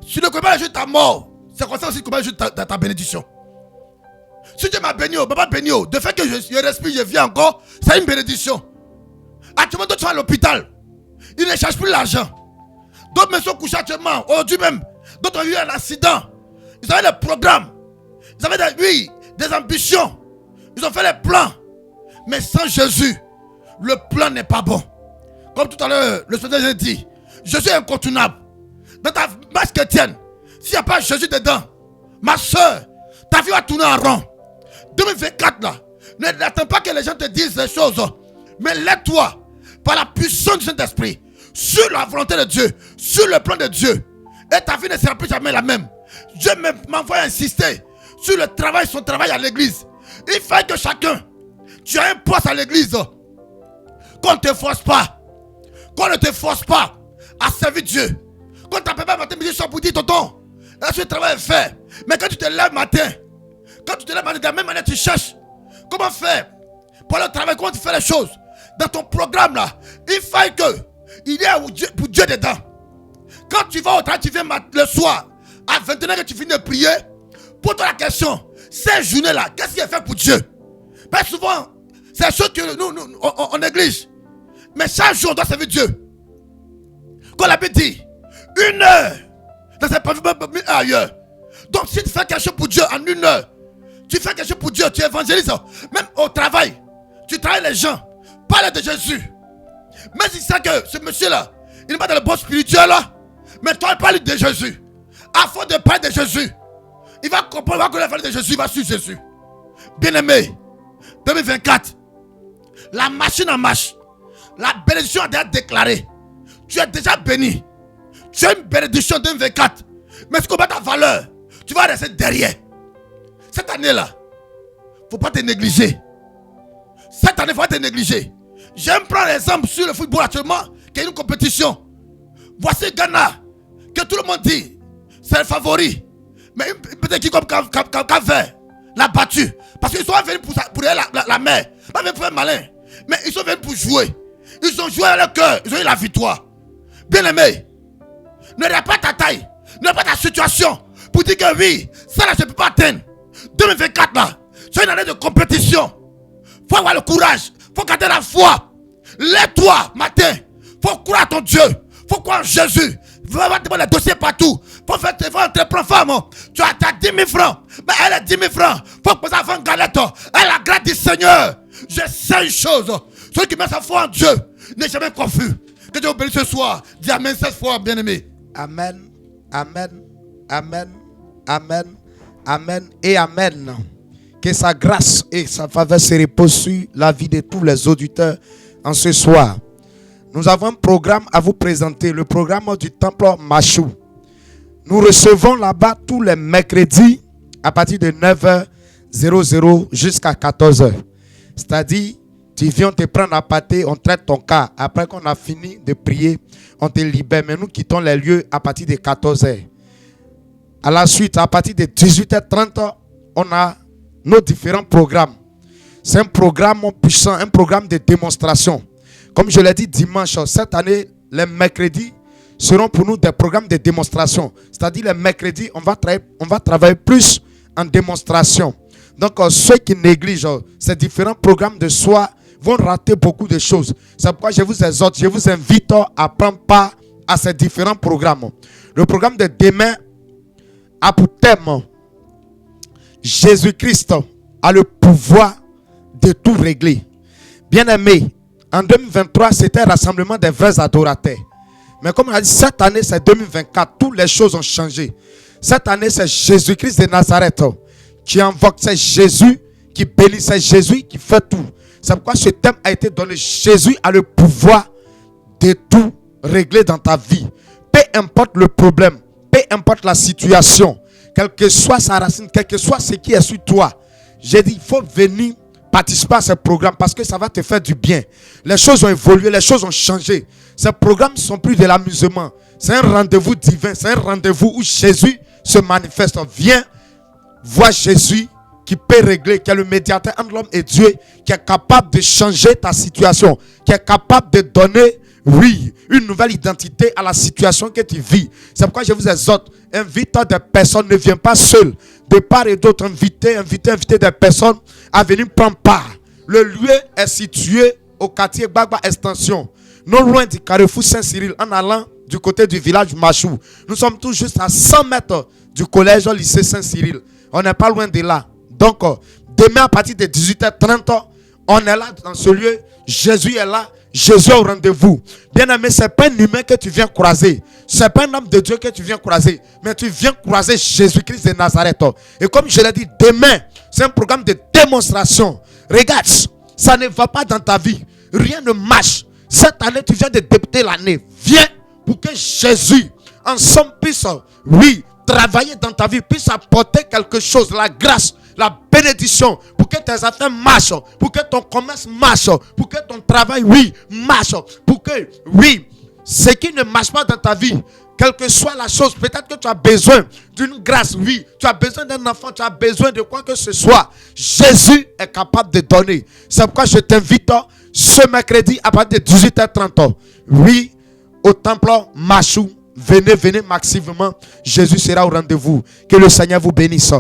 Speaker 7: Si tu ne connais pas le jeu de ta mort, c'est comme ça aussi que tu connais le jeu de ta bénédiction. Si Dieu m'a béni, Baba béni, de fait que je respire, je vis encore, c'est une bénédiction. Actuellement, d'autres sont à l'hôpital. Ils ne cherchent plus l'argent. D'autres me sont couchés actuellement, aujourd'hui même. D'autres ont eu un accident. Ils avaient des programmes. Ils avaient des ambitions. Ils ont fait les plans. Mais sans Jésus, le plan n'est pas bon. Comme tout à l'heure, le Seigneur a dit, Jésus est incontournable. Dans ta marche chrétienne, s'il n'y a pas Jésus dedans, ma soeur, ta vie va tourner en rond. 2024 là, n'attends pas que les gens te disent des choses, mais lève-toi par la puissance du Saint-Esprit sur la volonté de Dieu, sur le plan de Dieu, et ta vie ne sera plus jamais la même. Dieu m'envoie insister sur le travail, son travail à l'église. Il faut que chacun, tu as un poste à l'église, qu'on ne te force pas, qu'on ne te force pas à servir Dieu. Quand tu n'appelles pas matin, midi, soir pour dire tonton, est-ce que le travail est fait? Mais quand tu te lèves matin, de la même manière tu cherches comment faire pour le travail, comment tu fais les choses dans ton programme là, il faut qu'il y ait pour Dieu dedans. Quand tu vas au travail, tu viens le soir à 21h que tu finis de prier, pose-toi la question, ces journées là, qu'est-ce qui est fait pour Dieu? Parce que souvent c'est la chose que nous on néglige, mais chaque jour on doit servir Dieu. Quand la Bible dit 1 heure, dans cette parfum ailleurs. Donc si tu fais quelque chose pour Dieu en 1 heure, tu fais quelque chose pour Dieu, tu évangélises, même au travail, tu travailles les gens, parle de Jésus. Mais il sait que ce monsieur-là, il n'est pas dans le bon spirituel là, mais toi il parle de Jésus. Afin de parler de Jésus, il va comprendre, il va connaître de Jésus, il va suivre Jésus. Bien-aimé, 2024, la machine en marche, la bénédiction a déjà déclaré. Tu es déjà béni. Tu as une bénédiction 2024. Mais ce qu'on va ta valeur, tu vas rester derrière. Cette année-là, il ne faut pas te négliger. Cette année, il ne faut pas te négliger. J'aime prendre l'exemple sur le football actuellement, qui est une compétition. Voici Ghana, que tout le monde dit, c'est le favori. Mais une petite équipe comme Cap-Vert l'a battu. Parce qu'ils sont venus pour la mer. Pas venus pour faire malin. Mais ils sont venus pour jouer. Ils ont joué à leur cœur. Ils ont eu la victoire. Bien aimé, ne regarde pas ta taille. Ne regarde pas ta situation. Pour dire que oui, ça là je ne peux pas atteindre. 2024 là, c'est une année de compétition. Il faut avoir le courage. Il faut garder la foi. Lève-toi matin. Il faut croire à ton Dieu. Il faut croire en Jésus. Il faut avoir des dossiers partout. Il faut entreprendre femme. Tu as 10 000 francs. Mais elle a 10 000 francs. Il faut poser avant une galette. Elle a la grâce du Seigneur. Je sais une chose. Celui qui met sa foi en Dieu n'est jamais confus. Que Dieu vous bénisse ce soir. Dis amen cette fois, bien-aimé.
Speaker 5: Amen, amen, amen, amen, amen et amen. Que sa grâce et sa faveur se reposent sur la vie de tous les auditeurs en ce soir. Nous avons un programme à vous présenter, le programme du temple Machou. Nous recevons là-bas tous les mercredis à partir de 9h00 jusqu'à 14h. C'est-à-dire, tu viens, on te prend à pâté, on traite ton cas. Après qu'on a fini de prier, on te libère. Mais nous quittons les lieux à partir de 14h. À la suite, à partir de 18h30, on a nos différents programmes. C'est un programme puissant, un programme de démonstration. Comme je l'ai dit dimanche, cette année, les mercredis seront pour nous des programmes de démonstration. C'est-à-dire les mercredis, on va travailler plus en démonstration. Donc ceux qui négligent ces différents programmes de soi vont rater beaucoup de choses. C'est pourquoi je vous exhorte, je vous invite à prendre part à ces différents programmes. Le programme de demain a pour thème Jésus-Christ a le pouvoir de tout régler. Bien-aimés, en 2023, c'était un rassemblement des vrais adorateurs. Mais comme on a dit, cette année, c'est 2024. Toutes les choses ont changé. Cette année, c'est Jésus-Christ de Nazareth qui invoque. C'est Jésus qui bénit. C'est Jésus qui fait tout. C'est pourquoi ce thème a été donné. Jésus a le pouvoir de tout régler dans ta vie. Peu importe le problème, peu importe la situation, quelle que soit sa racine, quel que soit ce qui est sur toi. J'ai dit, il faut venir participer à ce programme parce que ça va te faire du bien. Les choses ont évolué, les choses ont changé. Ces programmes ne sont plus de l'amusement. C'est un rendez-vous divin, c'est un rendez-vous où Jésus se manifeste. Viens voir Jésus qui peut régler, qui est le médiateur entre l'homme et Dieu, qui est capable de changer ta situation, qui est capable de donner, oui, une nouvelle identité à la situation que tu vis. C'est pourquoi je vous exhorte, invite des personnes, ne viens pas seul. De part et d'autre, invitez des personnes à venir prendre part. Le lieu est situé au quartier Gbagba Extension, non loin du carrefour Saint-Cyril, en allant du côté du village Machou. Nous sommes tout juste à 100 mètres du collège au lycée Saint-Cyril. On n'est pas loin de là. Donc, demain à partir de 18h30, on est là dans ce lieu. Jésus est là. Jésus est au rendez-vous. Bien aimé, ce n'est pas un humain que tu viens croiser. Ce n'est pas un homme de Dieu que tu viens croiser. Mais tu viens croiser Jésus-Christ de Nazareth. Et comme je l'ai dit, demain, c'est un programme de démonstration. Regarde, ça ne va pas dans ta vie. Rien ne marche. Cette année, tu viens de débuter l'année. Viens pour que Jésus, en somme, puisse, oui, travailler dans ta vie, puisse apporter quelque chose, la grâce, la bénédiction, pour que tes affaires marchent, pour que ton commerce marche, pour que ton travail, oui, marche, pour que, oui, ce qui ne marche pas dans ta vie, quelle que soit la chose, peut-être que tu as besoin d'une grâce, oui, tu as besoin d'un enfant, tu as besoin de quoi que ce soit. Jésus est capable de donner. C'est pourquoi je t'invite ce mercredi à partir de 18h30, oui, au temple Machou. Venez massivement. Jésus sera au rendez-vous. Que le Seigneur vous bénisse.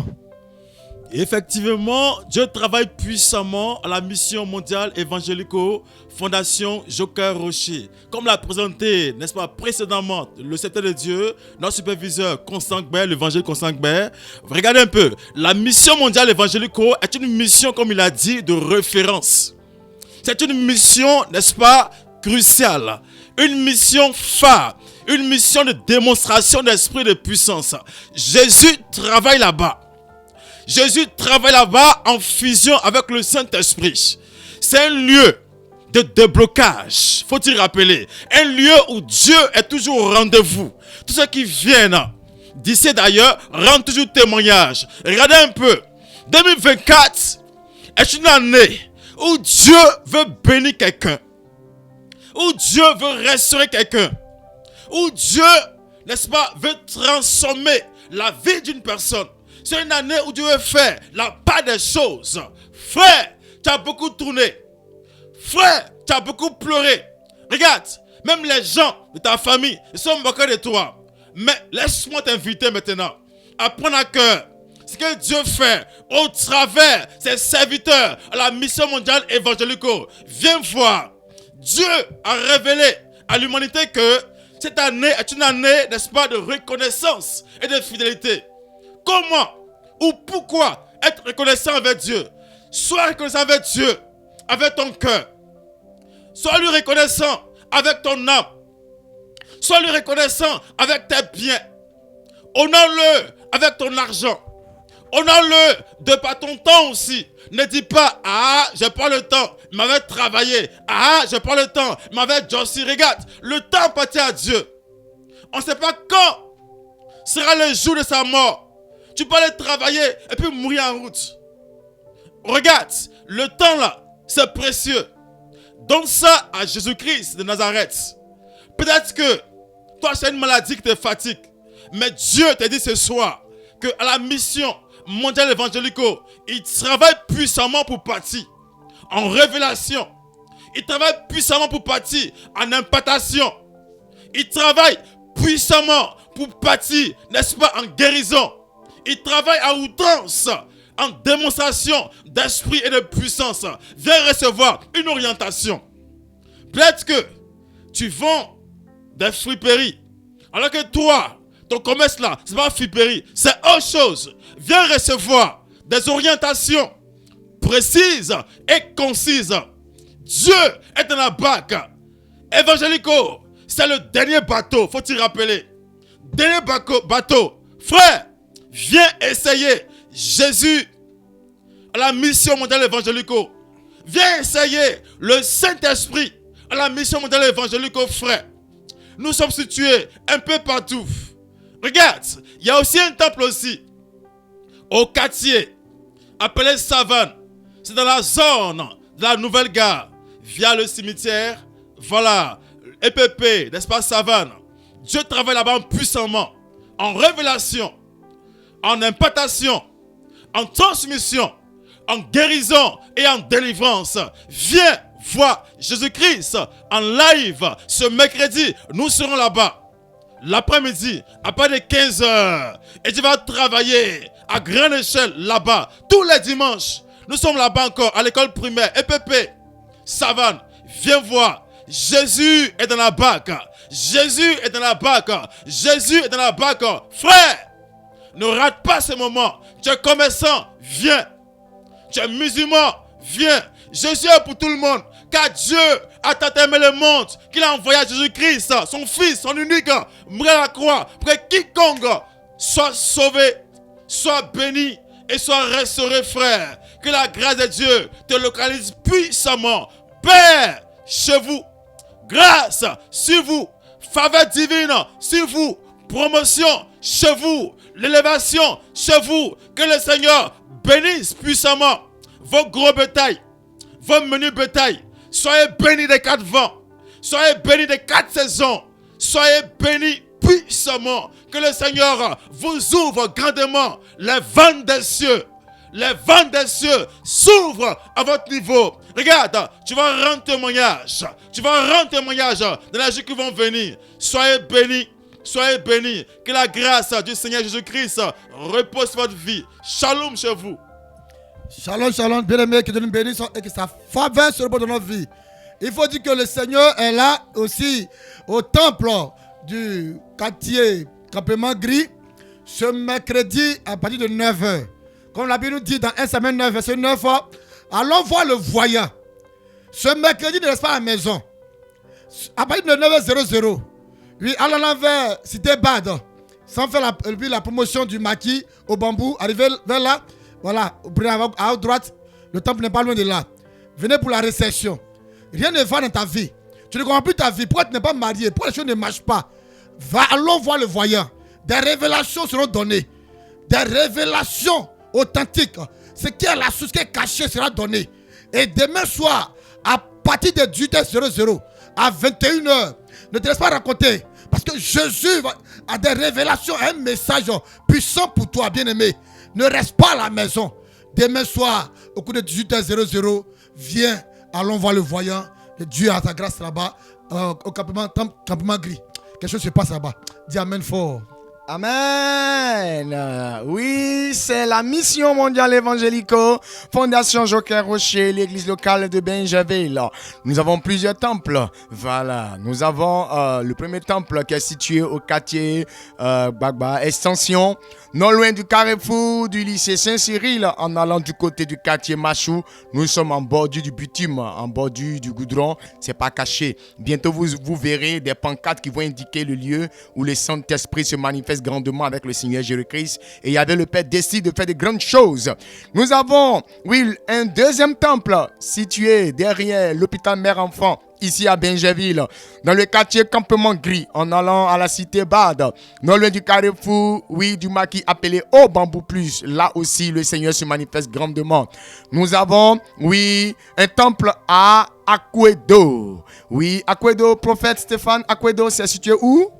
Speaker 6: Effectivement, Dieu travaille puissamment à la mission mondiale évangélico Fondation Joker Rocher. Comme l'a présenté, n'est-ce pas, précédemment, le secteur de Dieu, notre superviseur Constant Gbert, l'évangile Constant Gbert. Regardez un peu, la mission mondiale évangélico est une mission, comme il a dit, de référence. C'est une mission, n'est-ce pas, cruciale. Une mission phare. Une mission de démonstration d'esprit de puissance. Jésus travaille là-bas. Jésus travaille là-bas en fusion avec le Saint-Esprit. C'est un lieu de déblocage, faut-il rappeler. Un lieu où Dieu est toujours au rendez-vous. Tous ceux qui viennent d'ici d'ailleurs rendent toujours témoignage. Regardez un peu. 2024 est une année où Dieu veut bénir quelqu'un. Où Dieu veut restaurer quelqu'un. Où Dieu, n'est-ce pas, veut transformer la vie d'une personne. C'est une année où Dieu veut faire la part des choses. Frère, tu as beaucoup tourné. Frère, tu as beaucoup pleuré. Regarde, même les gens de ta famille, ils sont moqués de toi. Mais laisse-moi t'inviter maintenant à prendre à cœur ce que Dieu fait au travers de ses serviteurs à la mission mondiale évangélico. Viens voir. Dieu a révélé à l'humanité que cette année est une année, n'est-ce pas, de reconnaissance et de fidélité. Comment ou pourquoi être reconnaissant avec Dieu? Sois reconnaissant avec Dieu, avec ton cœur. Sois lui reconnaissant avec ton âme. Sois lui reconnaissant avec tes biens. Honore-le avec ton argent. Honore-le de par ton temps aussi. Ne dis pas, ah, j'ai pas le temps, il m'avait travaillé. Ah, j'ai pas le temps, il m'avait jossi. Regarde, le temps appartient à Dieu. On ne sait pas quand sera le jour de sa mort. Tu peux aller travailler et puis mourir en route. Regarde, le temps là, c'est précieux. Donne ça à Jésus-Christ de Nazareth. Peut-être que toi, c'est une maladie qui te fatigue. Mais Dieu t'a dit ce soir que à la mission mondiale évangélico, il travaille puissamment pour partir en révélation. Il travaille puissamment pour partir en implantation. Il travaille puissamment pour partir, n'est-ce pas, en guérison. Il travaille à outrance en démonstration d'esprit et de puissance. Viens recevoir une orientation. Peut-être que tu vends des friperies, alors que toi, ton commerce là, c'est pas friperie, c'est autre chose. Viens recevoir des orientations précises et concises. Dieu est dans la barque. Évangélico, c'est le dernier bateau, faut-il rappeler. Dernier bateau. Frère, viens essayer Jésus à la mission mondiale évangélico. Viens essayer le Saint-Esprit à la mission mondiale évangélico, frère. Nous sommes situés un peu partout. Regarde, il y a aussi un temple aussi au quartier appelé Savane. C'est dans la zone de la nouvelle gare via le cimetière. Voilà, EPP, n'est-ce pas, Savane. Dieu travaille là-bas puissamment en révélation, en impartation, en transmission, en guérison et en délivrance. Viens voir Jésus-Christ en live ce mercredi. Nous serons là-bas l'après-midi à partir de 15h. Et tu vas travailler à grande échelle là-bas tous les dimanches. Nous sommes là-bas encore à l'école primaire EPP Savane. Viens voir. Jésus est dans la barque. Jésus est dans la barque. Jésus est dans la barque. Frère, ne rate pas ce moment. Tu es commerçant, viens. Tu es musulman, viens. Jésus est pour tout le monde. Car Dieu a tant aimé le monde qu'il a envoyé à Jésus-Christ, son Fils, son unique, mourir à la croix, pour que quiconque soit sauvé, soit béni et soit restauré, frère. Que la grâce de Dieu te localise puissamment. Père, chez vous. Grâce sur vous. Faveur divine sur vous. Promotion chez vous. L'élévation chez vous. Que le Seigneur bénisse puissamment vos gros bétails, vos menus bétails. Soyez bénis des 4 vents. Soyez bénis des 4 saisons. Soyez bénis puissamment. Que le Seigneur vous ouvre grandement les vents des cieux. Les vents des cieux s'ouvrent à votre niveau. Regarde, tu vas rendre témoignage. Tu vas rendre témoignage dans les jours qui vont venir. Soyez bénis. Soyez bénis. Que la grâce du Seigneur Jésus-Christ repose sur votre vie. Shalom chez vous.
Speaker 7: Shalom, shalom, bien-aimés, que Dieu nous bénisse et que sa faveur se repose dans notre vie. Il faut dire que le Seigneur est là aussi au temple du quartier Campement Gris ce mercredi à partir de 9h. Comme la Bible nous dit dans 1 Samuel 9, verset 9, allons voir le voyant. Ce mercredi, ne reste pas à la maison. À partir de 9h00, oui, allons vers Cité Bad, sans faire la promotion du maquis au bambou, arriver vers là. Voilà, à droite, le temple n'est pas loin de là. Venez pour la réception. Rien ne va dans ta vie. Tu ne comprends plus ta vie. Pourquoi tu n'es pas marié? Pourquoi les choses ne marchent pas? Allons voir le voyant. Des révélations seront données. Des révélations authentiques. Ce qui est la source qui est cachée sera donné. Et demain soir, à partir de 18h00 à 21h, ne te laisse pas raconter. Parce que Jésus a des révélations, un message puissant pour toi, bien-aimé. Ne reste pas à la maison. Demain soir, au cours de 18h00, viens, allons voir le voyant. Dieu a ta grâce là-bas, au campement Gris. Quelque chose se passe là-bas. Dis Amen fort.
Speaker 4: Amen. Oui, c'est la mission mondiale évangélico, Fondation Joker Rocher, l'église locale de Benjaville. Nous avons plusieurs temples. Voilà, nous avons le premier temple qui est situé au quartier Gbagba Extension, non loin du carrefour du lycée Saint-Cyril, en allant du côté du quartier Machou. Nous sommes en bordure du bitume, en bordure du goudron. C'est pas caché. Bientôt vous verrez des pancartes qui vont indiquer le lieu où le Saint-Esprit se manifeste grandement avec le Seigneur Jésus-Christ. Et il y avait le Père décide de faire de grandes choses. Nous avons, oui, un deuxième temple situé derrière l'hôpital mère-enfant, ici à Benjaville, dans le quartier Campement Gris, en allant à la cité Bad, non loin du carrefour, oui, du maquis appelé Au Bambou Plus. Là aussi, le Seigneur se manifeste grandement. Nous avons, oui, un temple à Akwedo. Oui, Akwedo, prophète Stéphane Akwedo, c'est situé où?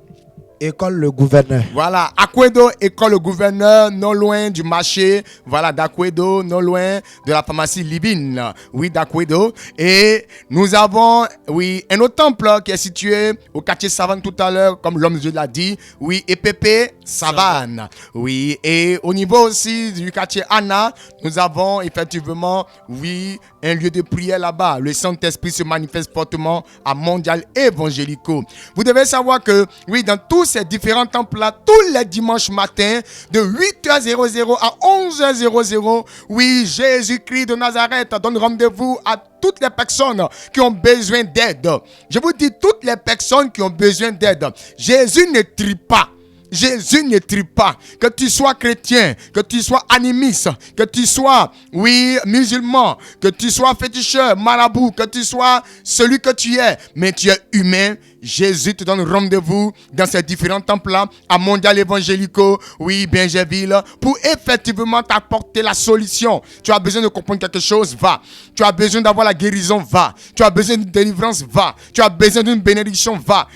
Speaker 5: École le gouverneur.
Speaker 4: Voilà, Akwedo, école le gouverneur, non loin du marché, voilà, d'Akwedo, non loin de la pharmacie Libine, oui, d'Akwedo. Et nous avons, oui, un autre temple qui est situé au quartier Savane tout à l'heure, comme l'homme de Dieu l'a dit, oui, EPP Savane, oui. Et au niveau aussi du quartier Anna, nous avons effectivement, oui, un lieu de prière là-bas. Le Saint-Esprit se manifeste fortement à Mondial Évangélico. Vous devez savoir que, oui, dans tous ces différents temples-là, tous les dimanches matins, de 8h00 à 11h00, oui, Jésus-Christ de Nazareth donne rendez-vous à toutes les personnes qui ont besoin d'aide. Je vous dis, toutes les personnes qui ont besoin d'aide. Jésus ne trie pas. Jésus ne trie pas. Que tu sois chrétien, que tu sois animiste, que tu sois, oui, musulman, que tu sois féticheur, marabout, que tu sois celui que tu es, mais tu es humain. Jésus te donne rendez-vous dans ces différents temples-là, à Mondial Évangélico, oui, Benjaville, pour effectivement t'apporter la solution. Tu as besoin de comprendre quelque chose, va. Tu as besoin d'avoir la guérison, va. Tu as besoin d'une délivrance, va. Tu as besoin d'une bénédiction, va.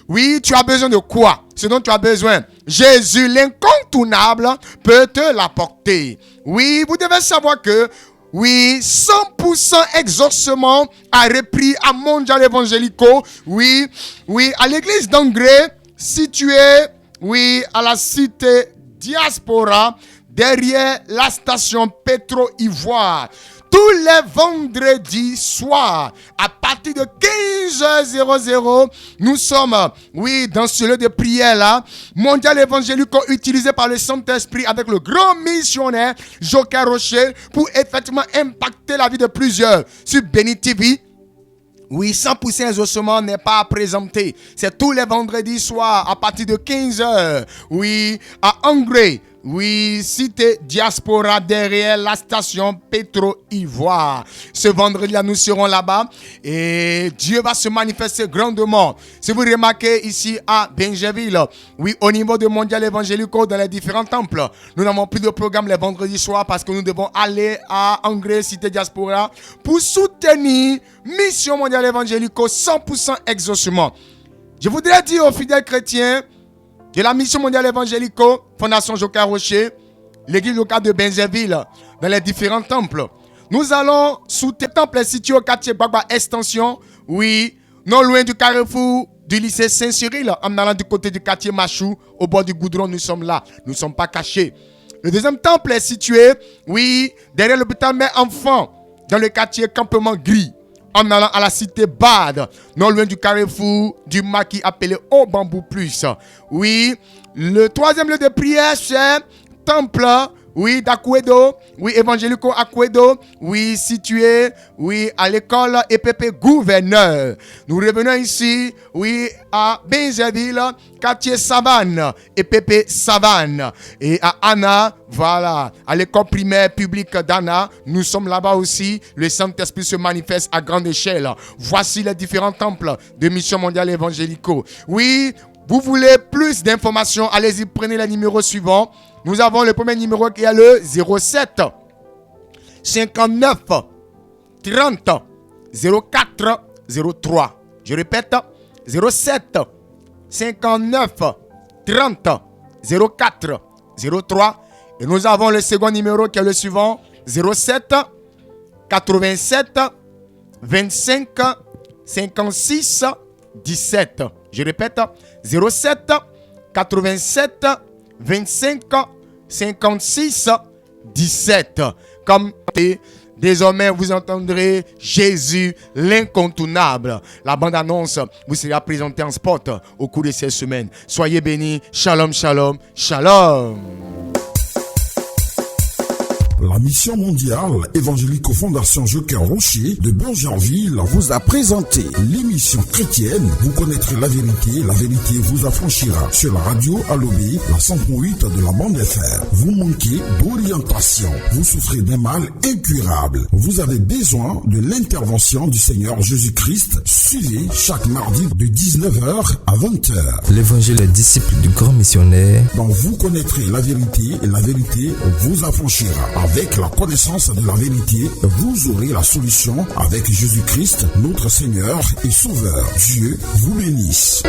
Speaker 4: Oui, tu as besoin de quoi? Ce dont tu as besoin. Jésus, l'incontournable, peut te l'apporter. Oui, vous devez savoir que, oui, 100% exaucement a repris à Mondial Évangélico. Oui, oui, à l'église d'Angré, située, oui, à la cité Diaspora, derrière la station Pétro-Ivoire. Tous les vendredis soirs, à partir de 15h00, nous sommes, oui, dans ce lieu de prière-là, Mondial Évangélico, utilisé par le Saint-Esprit avec le grand missionnaire Joker Rocher, pour effectivement impacter la vie de plusieurs sur Béni TV. Oui, 100% exaucement n'est pas à présenter. C'est tous les vendredis soirs à partir de 15h. Oui, à Angré. Oui, cité Diaspora derrière la station Pétro-Ivoire. Ce vendredi-là, nous serons là-bas et Dieu va se manifester grandement. Si vous remarquez ici à Benjaville, oui, au niveau de Mondial Évangélico, dans les différents temples, nous n'avons plus de programme les vendredis soirs parce que nous devons aller à Angré, cité Diaspora, pour soutenir Mission Mondial Évangélico 100% exaucement. Je voudrais dire aux fidèles chrétiens de la Mission Mondiale Évangélico, Fondation Joker Rocher, l'église locale de Benjaville, dans les différents temples. Nous allons sous tes temples situés au quartier Gbagba Extension, oui, non loin du carrefour du lycée Saint-Cyril, en allant du côté du quartier Machou, au bord du goudron, nous sommes là. Nous ne sommes pas cachés. Le deuxième temple est situé, oui, derrière l'hôpital Mère Enfant, dans le quartier Campement Gris, en allant à la cité Bade, non loin du carrefour du maquis appelé Au Bambou Plus. Oui, le troisième lieu de prière, c'est temple, oui, d'Akwedo, oui, Evangelico Akwedo, oui, situé, oui, à l'école EPP Gouverneur. Nous revenons ici, oui, à Benzerville, quartier Savane, EPP Savane. Et à Anna, voilà, à l'école primaire publique d'Anna, nous sommes là-bas aussi. Le Saint-Esprit se manifeste à grande échelle. Voici les différents temples de Mission Mondiale Évangélico. Oui, vous voulez plus d'informations, allez-y, prenez les numéros suivants. Nous avons le premier numéro qui est le 07 59 30 04 03. Je répète, 07 59 30 04 03. Et nous avons le second numéro qui est le suivant, 07 87 25 56 17. Je répète, 07 87 25 56 17. Comme désormais vous entendrez Jésus l'incontournable. La bande-annonce vous sera présentée en spot au cours de ces semaines. Soyez bénis. Shalom, shalom, shalom.
Speaker 1: La mission mondiale évangélique Fondation Joker Rocher de Bongerville vous a présenté l'émission chrétienne. Vous connaîtrez la vérité vous affranchira. Sur la radio Alobé, la 100.8 de la bande FM. Vous manquez d'orientation. Vous souffrez d'un mal incurable. Vous avez besoin de l'intervention du Seigneur Jésus-Christ. Suivez chaque mardi de 19h à 20h.
Speaker 2: L'évangile est disciple du grand missionnaire.
Speaker 1: Donc vous connaîtrez la vérité et la vérité vous affranchira. Avec la connaissance de la vérité, vous aurez la solution avec Jésus-Christ, notre Seigneur et Sauveur. Dieu vous bénisse.